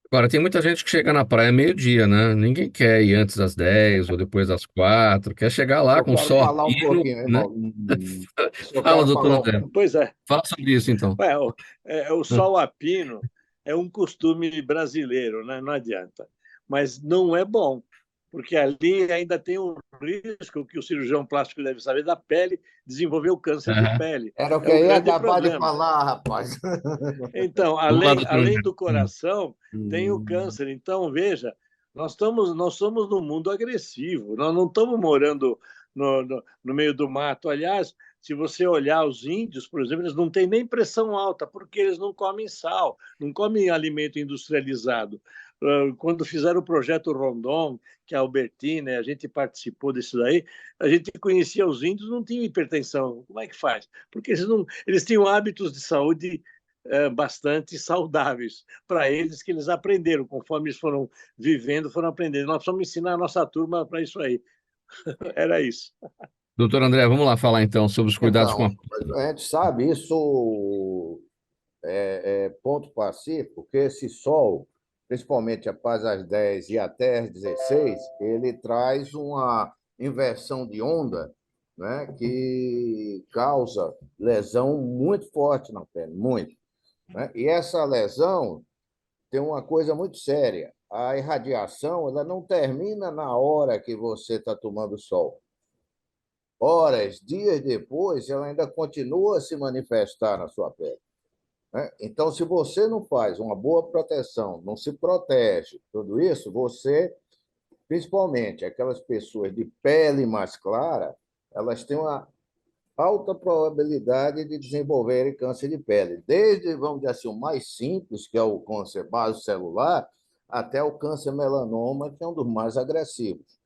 Agora, tem muita gente que chega na praia meio-dia, né? Ninguém quer ir antes das 10 ou depois das 4, quer chegar lá Eu com quero sol a falar um pino, pouquinho, né? irmão. Eu Fala, quero doutor falar. André. Pois é. Fala sobre isso, então. O sol a pino é um costume brasileiro, né? Não adianta. Mas não é bom, porque ali ainda tem um risco que o cirurgião plástico deve saber da pele, desenvolver o câncer de pele. Era o que É o eu ia grande acabar de problema. falar, rapaz. Então, Vamos lá, doutor além André. do coração, tem o câncer. Então, veja, nós somos num mundo agressivo, nós não estamos morando no meio do mato. Aliás, se você olhar os índios, por exemplo, eles não têm nem pressão alta, porque eles não comem sal, não comem alimento industrializado. Quando fizeram o projeto Rondon, que a Albertina, a gente participou disso daí, a gente conhecia os índios, não tinham hipertensão. Como é que faz? Porque eles tinham hábitos de saúde bastante saudáveis para eles, que eles aprenderam, conforme eles foram vivendo, foram aprendendo. Nós precisamos ensinar a nossa turma para isso aí. Era isso. Doutor André, vamos lá falar então sobre os cuidados com a... Então, a gente sabe, isso é ponto pacífico, porque esse sol, principalmente após as 10 e até as 16, ele traz uma inversão de onda, né, que causa lesão muito forte na pele, muito. Né? E essa lesão tem uma coisa muito séria. A irradiação ela não termina na hora que você está tomando sol. Horas, dias depois, ela ainda continua a se manifestar na sua pele. Né? Então, se você não faz uma boa proteção, não se protege, tudo isso, você, principalmente aquelas pessoas de pele mais clara, elas têm uma alta probabilidade de desenvolverem câncer de pele, desde, vamos dizer assim, o mais simples, que é o câncer basocelular, até o câncer melanoma, que é um dos mais agressivos.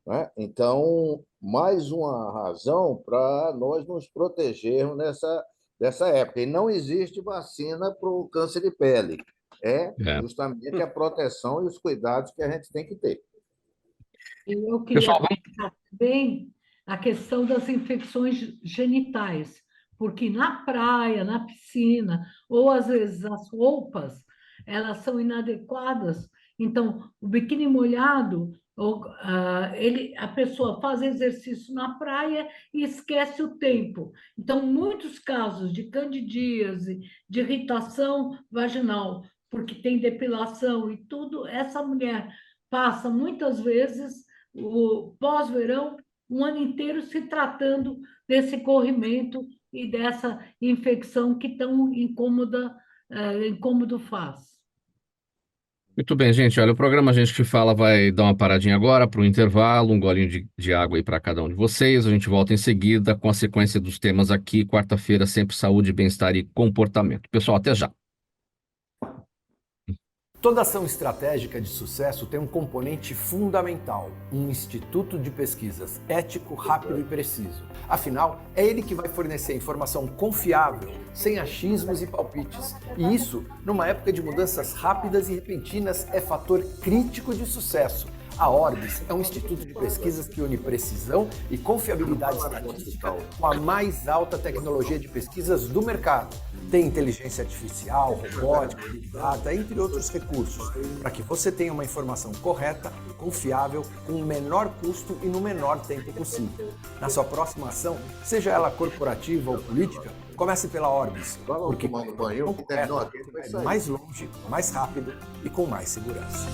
Né? Então, mais uma razão para nós nos protegermos dessa época. E não existe vacina para o câncer de pele. é É. justamente a proteção e os cuidados que a gente tem que ter. Eu Pessoal, queria colocar também a questão das infecções genitais, porque na praia, na piscina, ou às vezes as roupas, elas são inadequadas. Então, o biquíni molhado, a pessoa faz exercício na praia e esquece o tempo. Então, muitos casos de candidíase, de irritação vaginal, porque tem depilação e tudo, essa mulher passa muitas vezes o pós-verão, um ano inteiro se tratando desse corrimento e dessa infecção que tão incômodo faz. muito bem, gente. Olha, o programa A Gente que Fala vai dar uma paradinha agora para o intervalo, um golinho de água aí para cada um de vocês. A gente volta em seguida com a sequência dos temas aqui. Quarta-feira, sempre saúde, bem-estar e comportamento. Pessoal, até já. Toda ação estratégica de sucesso tem um componente fundamental, um instituto de pesquisas ético, rápido e preciso. Afinal, é ele que vai fornecer informação confiável, sem achismos e palpites. E isso, numa época de mudanças rápidas e repentinas, é fator crítico de sucesso. A Orbis é um instituto de pesquisas que une precisão e confiabilidade estatística com a mais alta tecnologia de pesquisas do mercado. Tem inteligência artificial, robótica, big data, entre outros recursos, para que você tenha uma informação correta, confiável, com o menor custo e no menor tempo possível. Na sua próxima ação, seja ela corporativa ou política, comece pela Orbis, porque é mais longe, mais rápido e com mais segurança.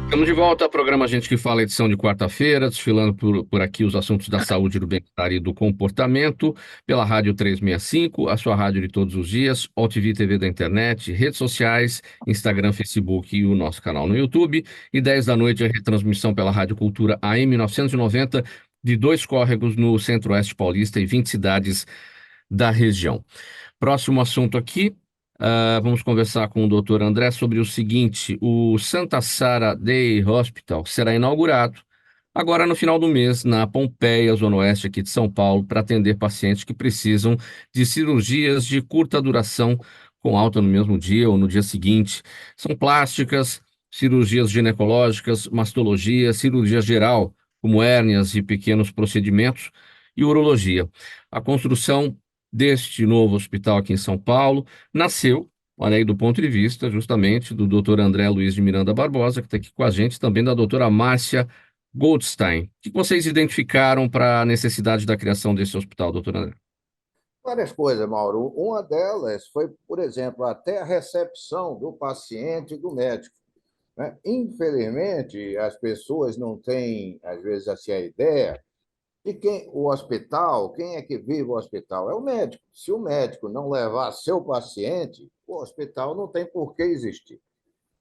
Estamos de volta ao programa A Gente que Fala, edição de quarta-feira, desfilando por aqui os assuntos da saúde, do bem-estar e do comportamento, pela Rádio 365, a sua rádio de todos os dias, OTV TV da internet, redes sociais, Instagram, Facebook e o nosso canal no YouTube. E 10 da noite a retransmissão pela Rádio Cultura AM 990, de 2 córregos no Centro-Oeste Paulista e 20 cidades da região. Próximo assunto aqui. Vamos conversar com o Dr. André sobre o seguinte: o Santa Sara Day Hospital será inaugurado agora no final do mês na Pompeia, Zona Oeste aqui de São Paulo, para atender pacientes que precisam de cirurgias de curta duração com alta no mesmo dia ou no dia seguinte. São plásticas, cirurgias ginecológicas, mastologia, cirurgia geral, como hérnias e pequenos procedimentos, e urologia. A construção deste novo hospital aqui em São Paulo nasceu, olha aí, do ponto de vista justamente do Dr. André Luiz de Miranda Barbosa, que está aqui com a gente, também da doutora Márcia Goldstein. O que vocês identificaram para a necessidade da criação desse hospital, doutor André? Várias coisas, Mauro. Uma delas foi, por exemplo, até a recepção do paciente e do médico, né? Infelizmente, as pessoas não têm, às vezes, assim, a ideia de quem é que vive o hospital? É o médico. Se o médico não levar seu paciente, o hospital não tem por que existir,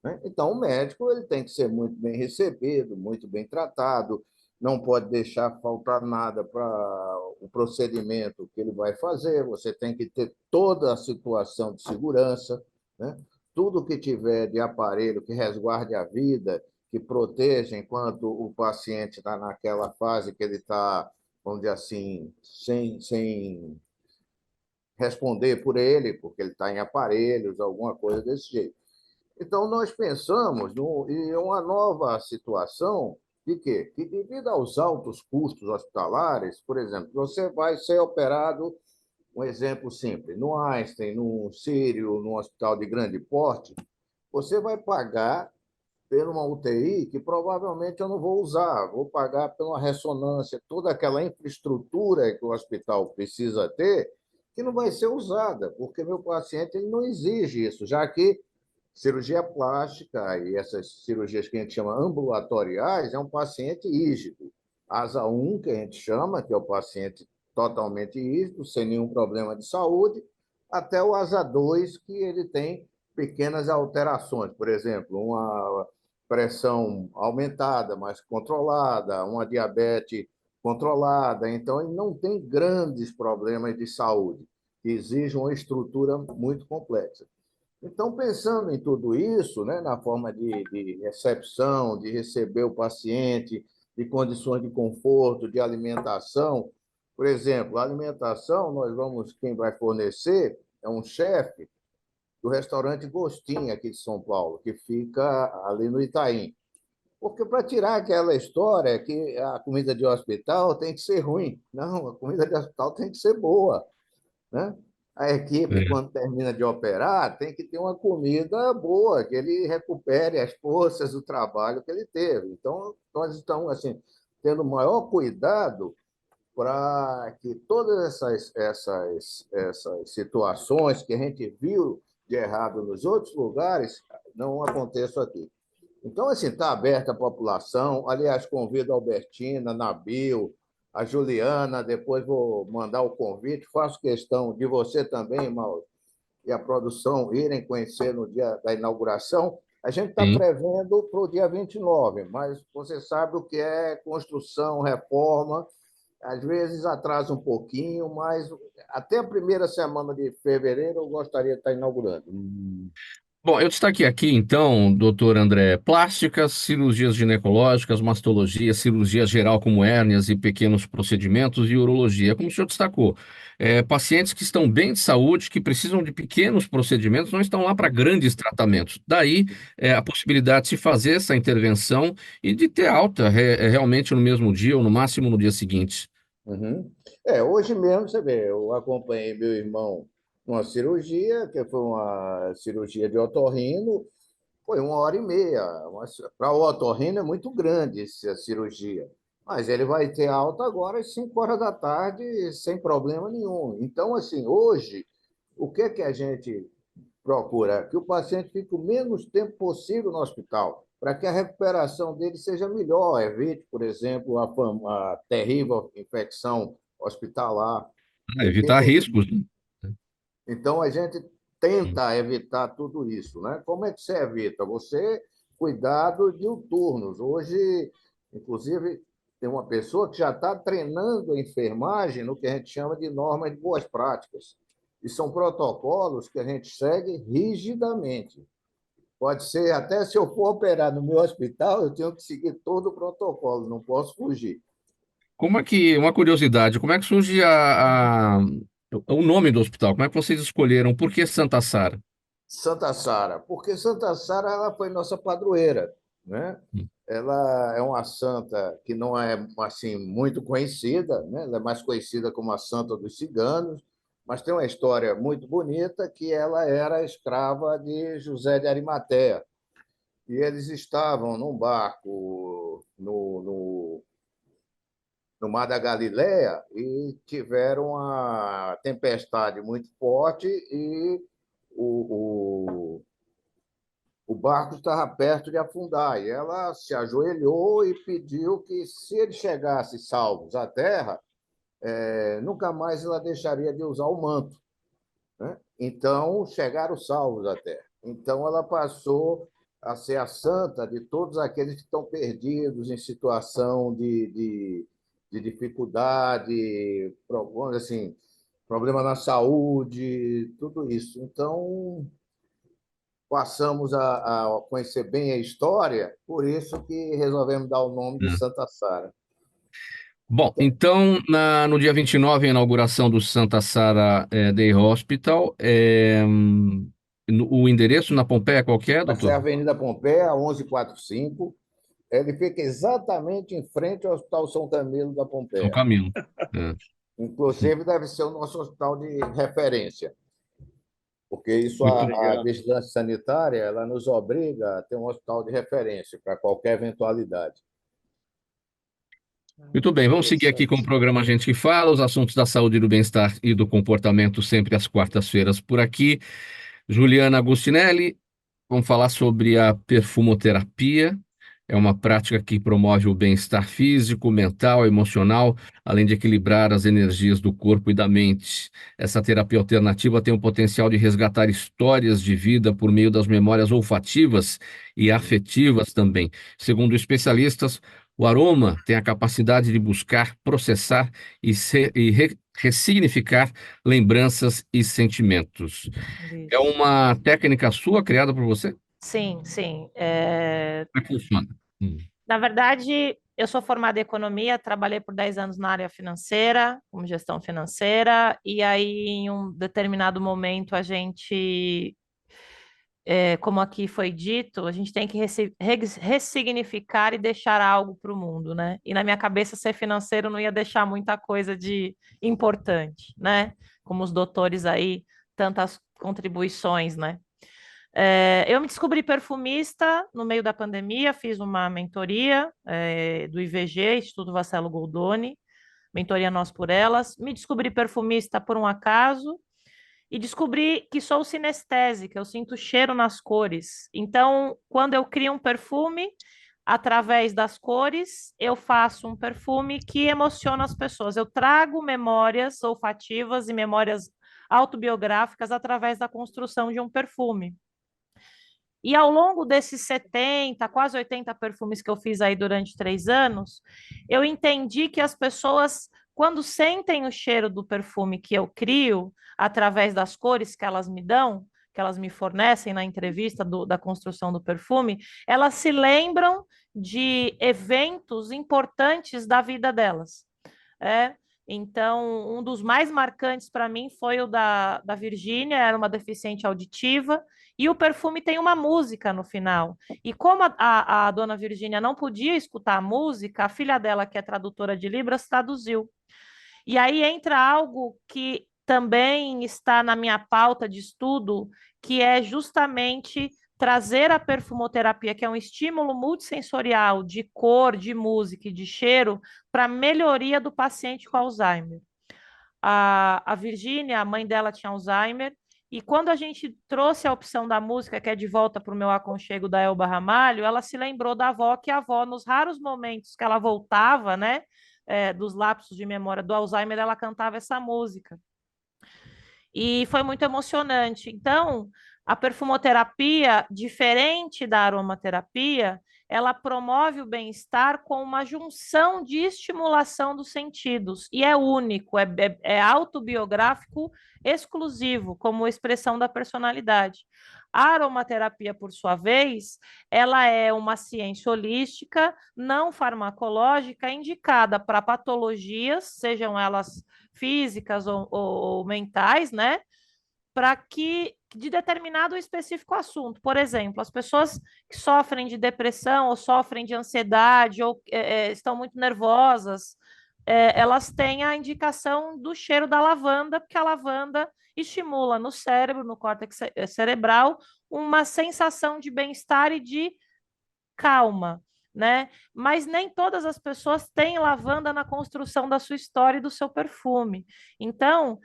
né? Então, o médico ele tem que ser muito bem recebido, muito bem tratado, não pode deixar faltar nada para o procedimento que ele vai fazer, você tem que ter toda a situação de segurança, né? Tudo que tiver de aparelho que resguarde a vida, que proteja enquanto o paciente está naquela fase que ele está, vamos dizer assim, sem responder por ele, porque ele está em aparelhos, alguma coisa desse jeito. Então, nós pensamos em uma nova situação de quê? Que, devido aos altos custos hospitalares, por exemplo, você vai ser operado, um exemplo simples, no Einstein, no Sírio, num hospital de grande porte, você vai pagar por uma UTI que provavelmente eu não vou usar, vou pagar pela ressonância, toda aquela infraestrutura que o hospital precisa ter, que não vai ser usada, porque meu paciente ele não exige isso, já que cirurgia plástica e essas cirurgias que a gente chama ambulatoriais é um paciente rígido. Asa 1, que a gente chama, que é o paciente totalmente rígido, sem nenhum problema de saúde, até o asa 2, que ele tem pequenas alterações, por exemplo, uma pressão aumentada, mas controlada, uma diabetes controlada. Então, ele não tem grandes problemas de saúde, que exigem uma estrutura muito complexa. Então, pensando em tudo isso, né, na forma de recepção, de receber o paciente, de condições de conforto, de alimentação, por exemplo, a alimentação, quem vai fornecer é um chefe do restaurante Gostinho, aqui de São Paulo, que fica ali no Itaim. Porque para tirar aquela história que a comida de hospital tem que ser ruim. Não, a comida de hospital tem que ser boa, né? A equipe, É. quando termina de operar, tem que ter uma comida boa, que ele recupere as forças do trabalho que ele teve. Então, nós estamos assim, tendo o maior cuidado para que todas essas situações que a gente viu de errado nos outros lugares não aconteçam aqui. Então, assim, está aberta a população. Aliás, convido a Albertina, Nabil, a Juliana, depois vou mandar o convite. Faço questão de você também, Mauro, e a produção irem conhecer no dia da inauguração. A gente está Sim. prevendo para o dia 29, mas você sabe o que é construção, reforma. Às vezes atrasa um pouquinho, mas até a primeira semana de fevereiro eu gostaria de estar inaugurando. Bom, eu destaquei aqui, então, doutor André, plásticas, cirurgias ginecológicas, mastologia, cirurgia geral como hérnias e pequenos procedimentos e urologia. Como o senhor destacou, pacientes que estão bem de saúde, que precisam de pequenos procedimentos, não estão lá para grandes tratamentos. Daí, a possibilidade de se fazer essa intervenção e de ter alta realmente no mesmo dia ou no máximo no dia seguinte. Uhum. Hoje mesmo, você vê, eu acompanhei meu irmão numa cirurgia, que foi uma cirurgia de otorrino, foi 1h30. Para o otorrino é muito grande essa cirurgia, mas ele vai ter alta agora às 5 horas da tarde, sem problema nenhum. Então, assim, hoje, o que é que a gente procura? Que o paciente fique o menos tempo possível no hospital, para que a recuperação dele seja melhor, evite, por exemplo, a terrível infecção hospitalar. Evitar riscos, né? Então, a gente tenta evitar tudo isso, né? Como é que você evita? Você, cuidado diuturnos. Hoje, inclusive, tem uma pessoa que já está treinando a enfermagem no que a gente chama de normas de boas práticas. E são protocolos que a gente segue rigidamente. Pode ser, até se eu for operar no meu hospital, eu tenho que seguir todo o protocolo, não posso fugir. Como é que, uma curiosidade, como é que surge o nome do hospital? Como é que vocês escolheram? Por que Santa Sara? Santa Sara, porque Santa Sara ela foi nossa padroeira, né? Ela é uma santa que não é assim muito conhecida, né? Ela é mais conhecida como a Santa dos Ciganos, mas tem uma história muito bonita que ela era escrava de José de Arimateia. E eles estavam num barco no Mar da Galileia e tiveram uma tempestade muito forte e o barco estava perto de afundar. E ela se ajoelhou e pediu que, se eles chegassem salvos à terra, nunca mais ela deixaria de usar o manto, né? Então, chegaram salvos à terra. Então, ela passou a ser a santa de todos aqueles que estão perdidos em situação de dificuldade, assim, problema na saúde, tudo isso. Então, passamos a conhecer bem a história, por isso que resolvemos dar o nome de Santa Sara. Bom, então, no dia 29, a inauguração do Santa Sara Day Hospital. O endereço na Pompeia qual que é, Vai ser a doutor? Avenida Pompeia, 1145. Ele fica exatamente em frente ao Hospital São Camilo da São Pompeia. Camilo. É. Inclusive, deve ser o nosso hospital de referência, porque isso Muito, a vigilância sanitária ela nos obriga a ter um hospital de referência para qualquer eventualidade. muito bem, vamos seguir aqui com o programa Gente que Fala, os assuntos da saúde, do bem-estar e do comportamento, sempre às quartas-feiras por aqui. Juliana Agostinelli, vamos falar sobre a perfumoterapia. É uma prática que promove o bem-estar físico, mental, emocional, além de equilibrar as energias do corpo e da mente. Essa terapia alternativa tem o potencial de resgatar histórias de vida por meio das memórias olfativas e afetivas também. Segundo especialistas, o aroma tem a capacidade de buscar, processar e ressignificar lembranças e sentimentos. É Isso. uma técnica sua criada por você? Sim, sim. Como é que funciona? Na verdade, eu sou formada em economia, trabalhei por 10 anos na área financeira, como gestão financeira, e aí em um determinado momento a gente como aqui foi dito, a gente tem que ressignificar e deixar algo para o mundo, né? E na minha cabeça, ser financeiro não ia deixar muita coisa de importante, né? Como os doutores aí, tantas contribuições, né? Eu me descobri perfumista no meio da pandemia, fiz uma mentoria do IVG, Instituto Vascello Goldoni, mentoria Nós por Elas. Me descobri perfumista por um acaso e descobri que sou sinestésica, eu sinto cheiro nas cores. Então, quando eu crio um perfume, através das cores, eu faço um perfume que emociona as pessoas. Eu trago memórias olfativas e memórias autobiográficas através da construção de um perfume. E ao longo desses 70, quase 80 perfumes que eu fiz aí durante 3 anos, eu entendi que as pessoas, quando sentem o cheiro do perfume que eu crio, através das cores que elas me dão, que elas me fornecem na entrevista da construção do perfume, elas se lembram de eventos importantes da vida delas. Então, um dos mais marcantes para mim foi o da Virgínia, era uma deficiente auditiva, e o perfume tem uma música no final. E como a dona Virgínia não podia escutar a música, a filha dela, que é tradutora de Libras, traduziu. E aí entra algo que também está na minha pauta de estudo, que é justamente trazer a perfumoterapia, que é um estímulo multissensorial de cor, de música e de cheiro, para melhoria do paciente com Alzheimer. A Virgínia, a mãe dela tinha Alzheimer, e quando a gente trouxe a opção da música, que é De Volta para o Meu Aconchego, da Elba Ramalho, ela se lembrou da avó, que a avó, nos raros momentos que ela voltava, né, dos lapsos de memória do Alzheimer, ela cantava essa música. E foi muito emocionante. Então, a perfumoterapia, diferente da aromaterapia, ela promove o bem-estar com uma junção de estimulação dos sentidos. E é único, é autobiográfico exclusivo, como expressão da personalidade. A aromaterapia, por sua vez, ela é uma ciência holística, não farmacológica, indicada para patologias, sejam elas físicas ou mentais, né? Para que de determinado específico assunto. Por exemplo, as pessoas que sofrem de depressão ou sofrem de ansiedade ou estão muito nervosas, elas têm a indicação do cheiro da lavanda, porque a lavanda estimula no cérebro, no córtex cerebral, uma sensação de bem-estar e de calma, né? Mas nem todas as pessoas têm lavanda na construção da sua história e do seu perfume. Então,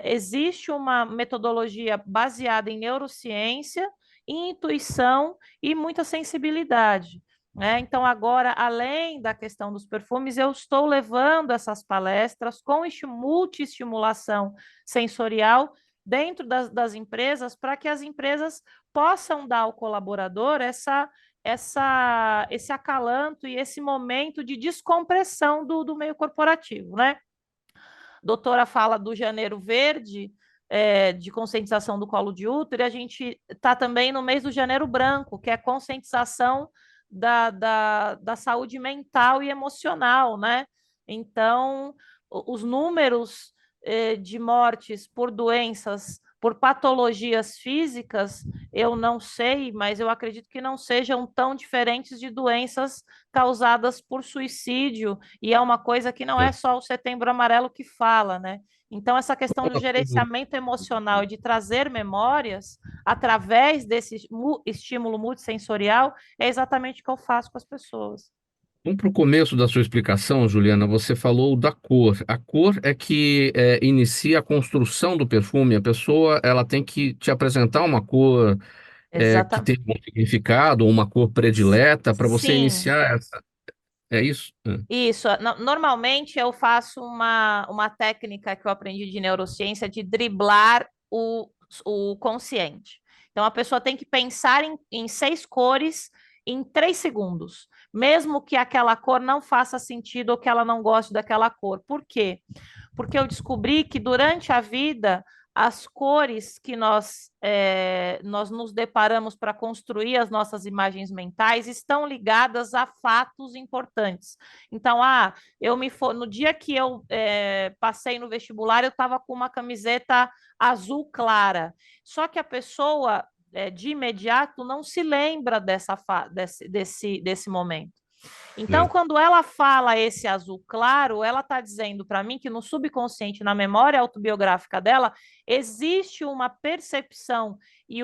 existe uma metodologia baseada em neurociência, intuição e muita sensibilidade. Então, agora, além da questão dos perfumes, eu estou levando essas palestras com multi-estimulação sensorial dentro das empresas, para que as empresas possam dar ao colaborador esse acalanto e esse momento de descompressão do meio corporativo, né? Doutora fala do Janeiro Verde, de conscientização do colo de útero, e a gente está também no mês do Janeiro Branco, que é conscientização da saúde mental e emocional, né? Então, os números de mortes por doenças, por patologias físicas, eu não sei, mas eu acredito que não sejam tão diferentes de doenças causadas por suicídio, e é uma coisa que não é só o Setembro Amarelo que fala, né? Então, essa questão do gerenciamento emocional e de trazer memórias através desse estímulo multissensorial é exatamente o que eu faço com as pessoas. Vamos para o começo da sua explicação, Juliana. Você falou da cor. A cor é que inicia a construção do perfume. A pessoa ela tem que te apresentar uma cor que tem um significado, uma cor predileta, para você iniciar essa. É isso? Isso. Normalmente eu faço uma técnica que eu aprendi de neurociência de driblar o consciente. Então a pessoa tem que pensar em 6 cores em 3 segundos, mesmo que aquela cor não faça sentido ou que ela não goste daquela cor. Por quê? Porque eu descobri que durante a vida as cores que nós nos deparamos para construir as nossas imagens mentais estão ligadas a fatos importantes. Então, no dia que eu passei no vestibular, eu estava com uma camiseta azul clara. Só que a pessoa de imediato não se lembra desse momento. Então, quando ela fala esse azul claro, ela está dizendo para mim que no subconsciente, na memória autobiográfica dela, existe uma percepção e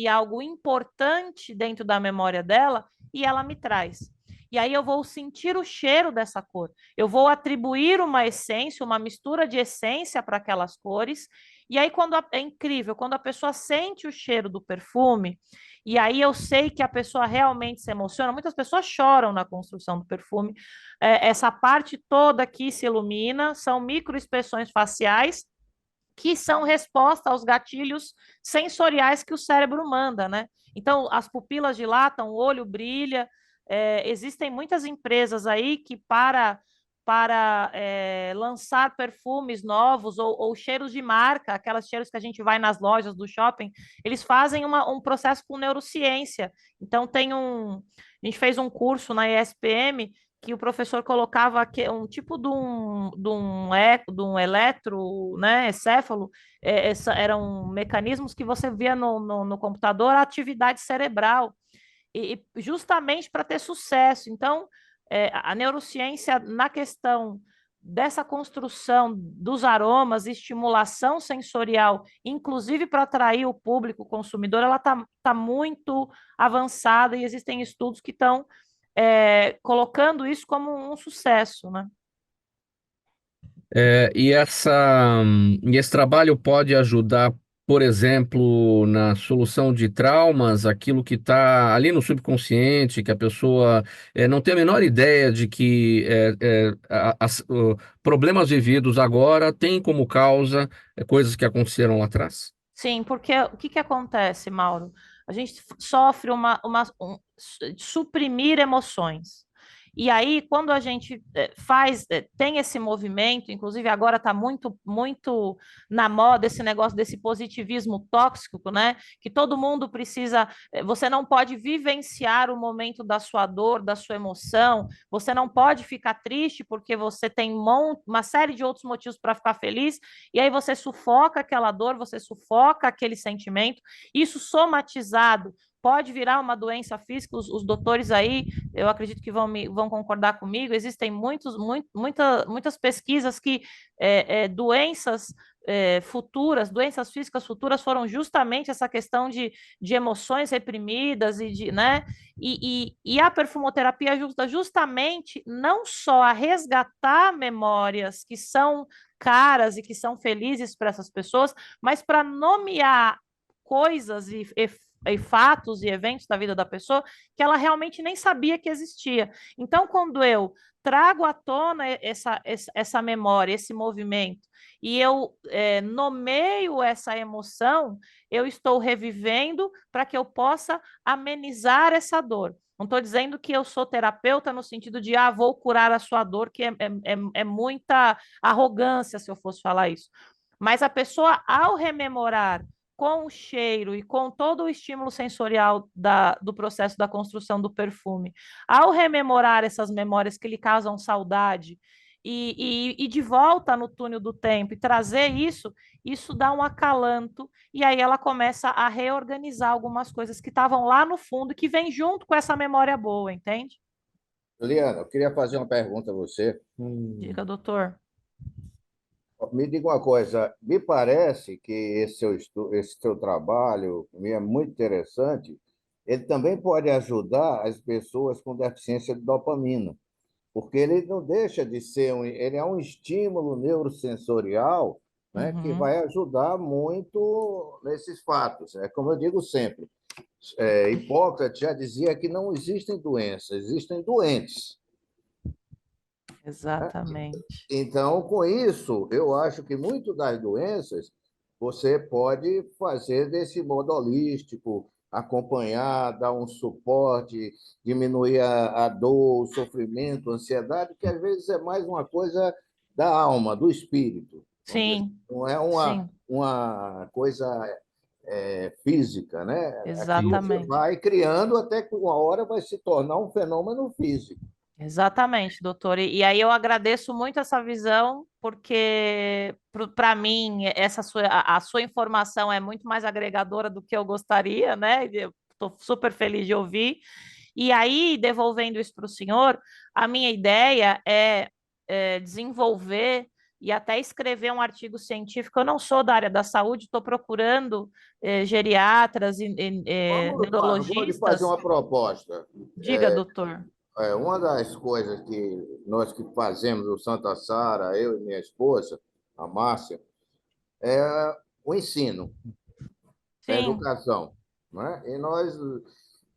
algo importante dentro da memória dela, e ela me traz. E aí eu vou sentir o cheiro dessa cor. Eu vou atribuir uma essência, uma mistura de essência para aquelas cores. E aí é incrível, quando a pessoa sente o cheiro do perfume, e aí eu sei que a pessoa realmente se emociona. Muitas pessoas choram na construção do perfume. Essa parte toda aqui se ilumina, são microexpressões faciais que são resposta aos gatilhos sensoriais que o cérebro manda, né? Então, as pupilas dilatam, o olho brilha. Existem muitas empresas aí que para lançar perfumes novos ou cheiros de marca, aquelas cheiros que a gente vai nas lojas do shopping, eles fazem um processo com neurociência. Então, a gente fez um curso na ESPM que o professor colocava um tipo de um eletro, né, encéfalo, eram mecanismos que você via no computador, a atividade cerebral, e justamente para ter sucesso. Então, a neurociência, na questão dessa construção dos aromas, estimulação sensorial, inclusive para atrair o público consumidor, ela tá muito avançada, e existem estudos que estão colocando isso como um sucesso, né? E esse trabalho pode ajudar, por exemplo, na solução de traumas, aquilo que está ali no subconsciente, que a pessoa não tem a menor ideia de que problemas vividos agora têm como causa coisas que aconteceram lá atrás? Sim, porque o que acontece, Mauro? A gente sofre suprimir emoções. E aí, quando a gente tem esse movimento, inclusive agora está muito, muito na moda esse negócio desse positivismo tóxico, né? Que todo mundo precisa, você não pode vivenciar o momento da sua dor, da sua emoção, você não pode ficar triste porque você tem uma série de outros motivos para ficar feliz, e aí você sufoca aquela dor, você sufoca aquele sentimento, isso somatizado pode virar uma doença física. Os doutores aí, eu acredito que vão concordar comigo, existem muitas pesquisas que doenças futuras, doenças físicas futuras foram justamente essa questão de emoções reprimidas né? E a perfumoterapia ajuda justamente não só a resgatar memórias que são caras e que são felizes para essas pessoas, mas para nomear coisas e fatos e eventos da vida da pessoa que ela realmente nem sabia que existia. Então, quando eu trago à tona essa memória, esse movimento, e eu nomeio essa emoção, eu estou revivendo para que eu possa amenizar essa dor. Não estou dizendo que eu sou terapeuta no sentido de, vou curar a sua dor, que é muita arrogância se eu fosse falar isso. Mas a pessoa, ao rememorar com o cheiro e com todo o estímulo sensorial do processo da construção do perfume, ao rememorar essas memórias que lhe causam saudade e de volta no túnel do tempo e trazer isso dá um acalanto, e aí ela começa a reorganizar algumas coisas que estavam lá no fundo, que vem junto com essa memória boa, entende? Juliana, eu queria fazer uma pergunta a você. Diga, doutor. Me diga uma coisa, me parece que esse seu trabalho me é muito interessante. Ele também pode ajudar as pessoas com deficiência de dopamina, porque ele não deixa de ser ele é um estímulo neurosensorial, né, que vai ajudar muito nesses fatos. É como eu digo sempre, Hipócrates já dizia que não existem doenças, existem doentes. Exatamente. Então, com isso, eu acho que muito das doenças você pode fazer desse modo holístico, acompanhar, dar um suporte, diminuir a dor, o sofrimento, a ansiedade, que às vezes é mais uma coisa da alma, do espírito. Sim. Não é uma coisa física, né? Exatamente. Você vai criando até que uma hora vai se tornar um fenômeno físico. Exatamente, doutor. E aí eu agradeço muito essa visão porque para mim a sua informação é muito mais agregadora do que eu gostaria, né? Eu estou super feliz de ouvir. E aí, devolvendo isso para o senhor, a minha ideia é desenvolver e até escrever um artigo científico. Eu não sou da área da saúde, estou procurando geriatras e Vou lhe fazer neurologistas. uma proposta. Diga, doutor. Uma das coisas que nós que fazemos, o Santa Sara, eu e minha esposa, a Márcia, é o ensino, a Sim, educação. Né? E nós,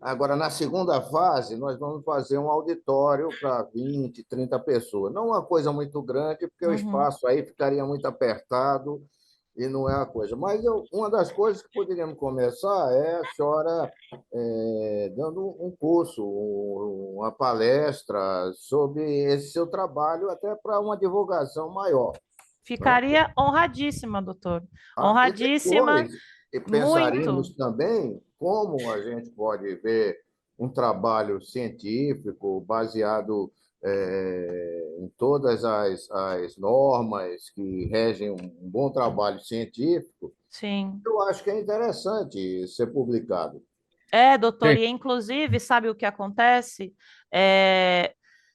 agora, na segunda fase, nós vamos fazer um auditório para 20, 30 pessoas. Não uma coisa muito grande, porque o uhum, espaço aí ficaria muito apertado e não é a coisa. Mas uma das coisas que poderíamos começar é a senhora dando um curso, uma palestra sobre esse seu trabalho, até para uma divulgação maior. Né? ficaria honradíssima, doutor. E Honradíssima, depois muito. pensaríamos também como a gente pode ver um trabalho científico baseado em todas as normas que regem um bom trabalho científico. Sim. Eu acho que é interessante ser publicado. Doutor, e inclusive, sabe o que acontece?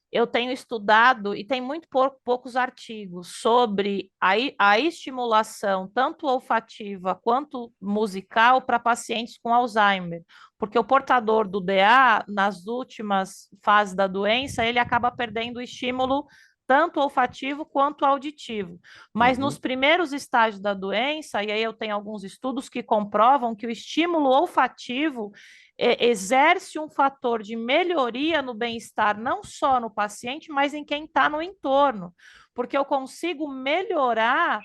Eu tenho estudado e tem muito poucos artigos sobre a estimulação, tanto olfativa quanto musical, para pacientes com Alzheimer, porque o portador do DA, nas últimas fases da doença, ele acaba perdendo o estímulo tanto olfativo quanto auditivo. Mas nos primeiros estágios da doença, e aí eu tenho alguns estudos que comprovam que o estímulo olfativo exerce um fator de melhoria no bem-estar, não só no paciente, mas em quem está no entorno, porque eu consigo melhorar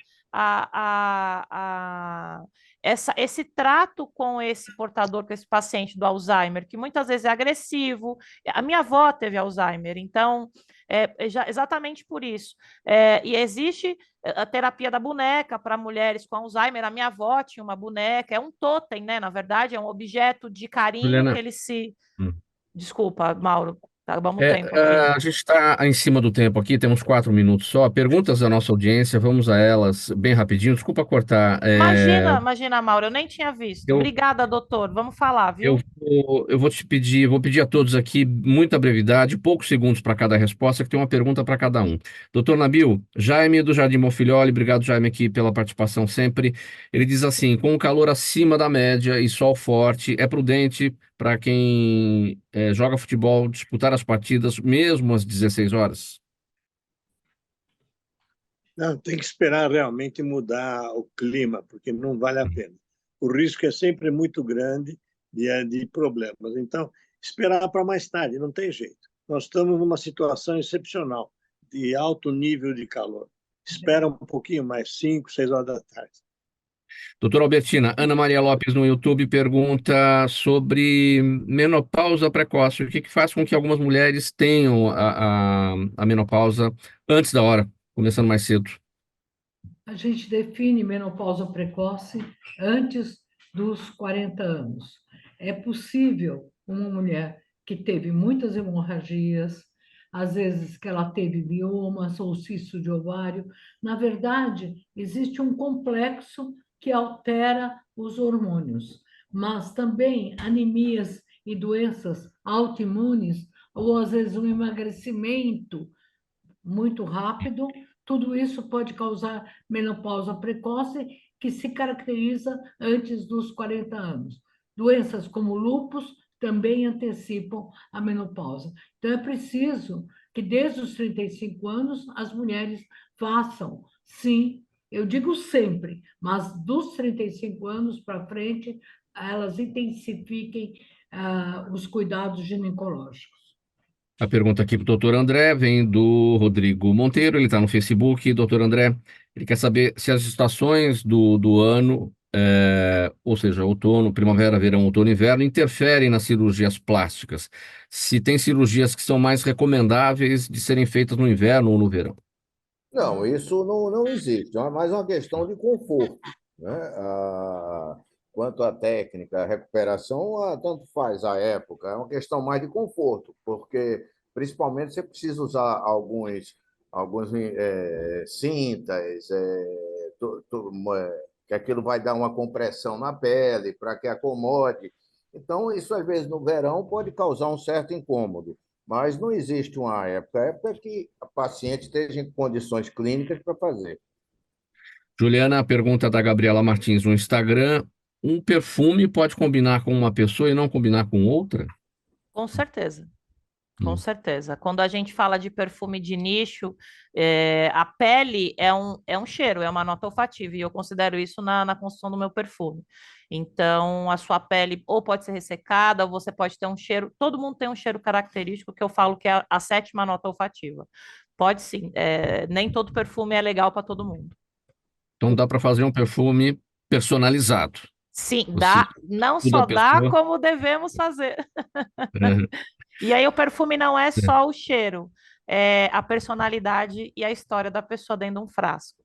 esse trato com esse portador, com esse paciente do Alzheimer, que muitas vezes é agressivo. A minha avó teve Alzheimer, então, exatamente por isso. E existe a terapia da boneca para mulheres com Alzheimer. A minha avó tinha uma boneca, é um totem, né? Na verdade, é um objeto de carinho que Juliana, ele se. hum. Desculpa, Mauro, acabamos o tempo aqui. A gente está em cima do tempo aqui, temos 4 minutos só. Perguntas da nossa audiência, vamos a elas bem rapidinho. Desculpa cortar. Imagina, Mauro, eu nem tinha visto. Eu, Obrigada, doutor. Vamos falar, eu viu? eu vou te pedir, vou pedir a todos aqui muita brevidade, poucos segundos para cada resposta, que tem uma pergunta para cada um. Doutor Nabil, Jaime do Jardim Monfilholi, obrigado, Jaime, aqui pela participação sempre. Ele diz assim: com o calor acima da média e sol forte, é prudente para quem joga futebol disputar as partidas mesmo às 16 horas? Não, tem que esperar realmente mudar o clima, porque não vale a pena. O risco é sempre muito grande de problemas. Então, esperar para mais tarde, não tem jeito. Nós estamos numa situação excepcional, de alto nível de calor. Espera um pouquinho mais, 5, 6 horas da tarde. Doutora Albertina, Ana Maria Lopes no YouTube pergunta sobre menopausa precoce. O que faz com que algumas mulheres tenham a menopausa antes da hora, começando mais cedo? A gente define menopausa precoce antes dos 40 anos. É possível uma mulher que teve muitas hemorragias, às vezes que ela teve biomas ou cisto de ovário. Na verdade, existe um complexo que altera os hormônios, mas também anemias e doenças autoimunes, ou às vezes um emagrecimento muito rápido. Tudo isso pode causar menopausa precoce, que se caracteriza antes dos 40 anos. Doenças como lúpus também antecipam a menopausa. Então, é preciso que, desde os 35 anos, as mulheres façam, sim, eu digo sempre, mas dos 35 anos para frente, elas intensifiquem os cuidados ginecológicos. A pergunta aqui para o doutor André vem do Rodrigo Monteiro, ele está no Facebook. Doutor André, ele quer saber se as estações do ano, ou seja, outono, primavera, verão, outono e inverno, interferem nas cirurgias plásticas. Se tem cirurgias que são mais recomendáveis de serem feitas no inverno ou no verão. Não, isso não existe. É mais uma questão de conforto. Né? Quanto à técnica, a recuperação, tanto faz a época. É uma questão mais de conforto, porque principalmente você precisa usar alguns alguns cintas, que aquilo vai dar uma compressão na pele para que acomode. Então, isso às vezes no verão pode causar um certo incômodo, mas não existe uma época. A época é que a paciente esteja em condições clínicas para fazer. Juliana, a pergunta da Gabriela Martins no Instagram: um perfume pode combinar com uma pessoa e não combinar com outra? Com certeza. Com Hum. certeza. Quando a gente fala de perfume de nicho, a pele é um cheiro, é uma nota olfativa, e eu considero isso na construção do meu perfume. Então, a sua pele ou pode ser ressecada, ou você pode ter um cheiro. Todo mundo tem um cheiro característico que eu falo que é a sétima nota olfativa. Pode sim. Nem todo perfume é legal para todo mundo. Então dá para fazer um perfume personalizado. Sim, Ou seja, não toda só dá, pessoa. como devemos fazer. É, E aí o perfume não é é. só o cheiro, é a personalidade e a história da pessoa dentro de um frasco.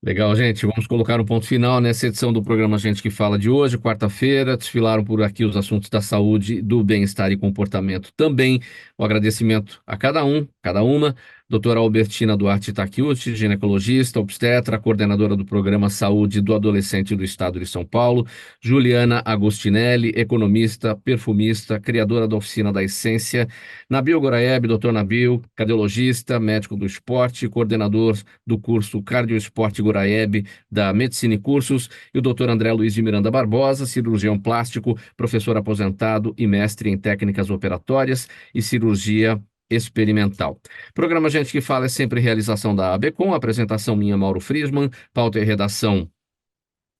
Legal, gente. Vamos colocar um ponto final nessa edição do programa Gente que Fala de hoje, quarta-feira. Desfilaram por aqui os assuntos da saúde, do bem-estar e comportamento também. O agradecimento a cada um, cada uma. Doutora Albertina Duarte Takeuchi, ginecologista, obstetra, coordenadora do programa Saúde do Adolescente do Estado de São Paulo. Juliana Agostinelli, economista, perfumista, criadora da Oficina da Essência. Nabil Goraeb, doutor Nabil, cardiologista, médico do esporte, coordenador do curso Cardio Esporte Goraeb da Medicina e Cursos, e o Dr. André Luiz de Miranda Barbosa, cirurgião plástico, professor aposentado e mestre em técnicas operatórias e cirurgia experimental. Programa Gente que Fala é sempre realização da ABCom, apresentação minha, Mauro Friesman, pauta e redação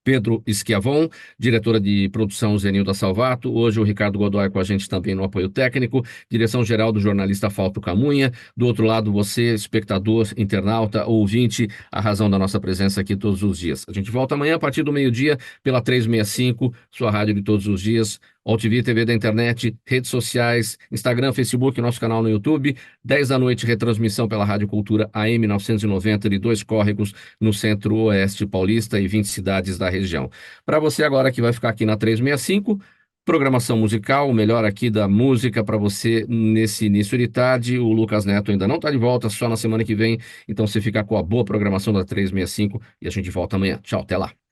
Pedro Schiavon, diretora de produção Zenilda Salvato, hoje o Ricardo Godoy com a gente também no apoio técnico, direção-geral do jornalista Fausto Camunha, do outro lado você, espectador, internauta, ouvinte, a razão da nossa presença aqui todos os dias. A gente volta amanhã a partir do meio-dia pela 365, sua rádio de todos os dias, AltV TV da internet, redes sociais, Instagram, Facebook, nosso canal no YouTube, 10 da noite, retransmissão pela Rádio Cultura AM 990 de Dois Córregos, no centro-oeste paulista e 20 cidades da região. Para você agora que vai ficar aqui na 365, programação musical, o melhor aqui da música para você nesse início de tarde. O Lucas Neto ainda não está de volta, só na semana que vem, então você fica com a boa programação da 365 e a gente volta amanhã. Tchau, até lá.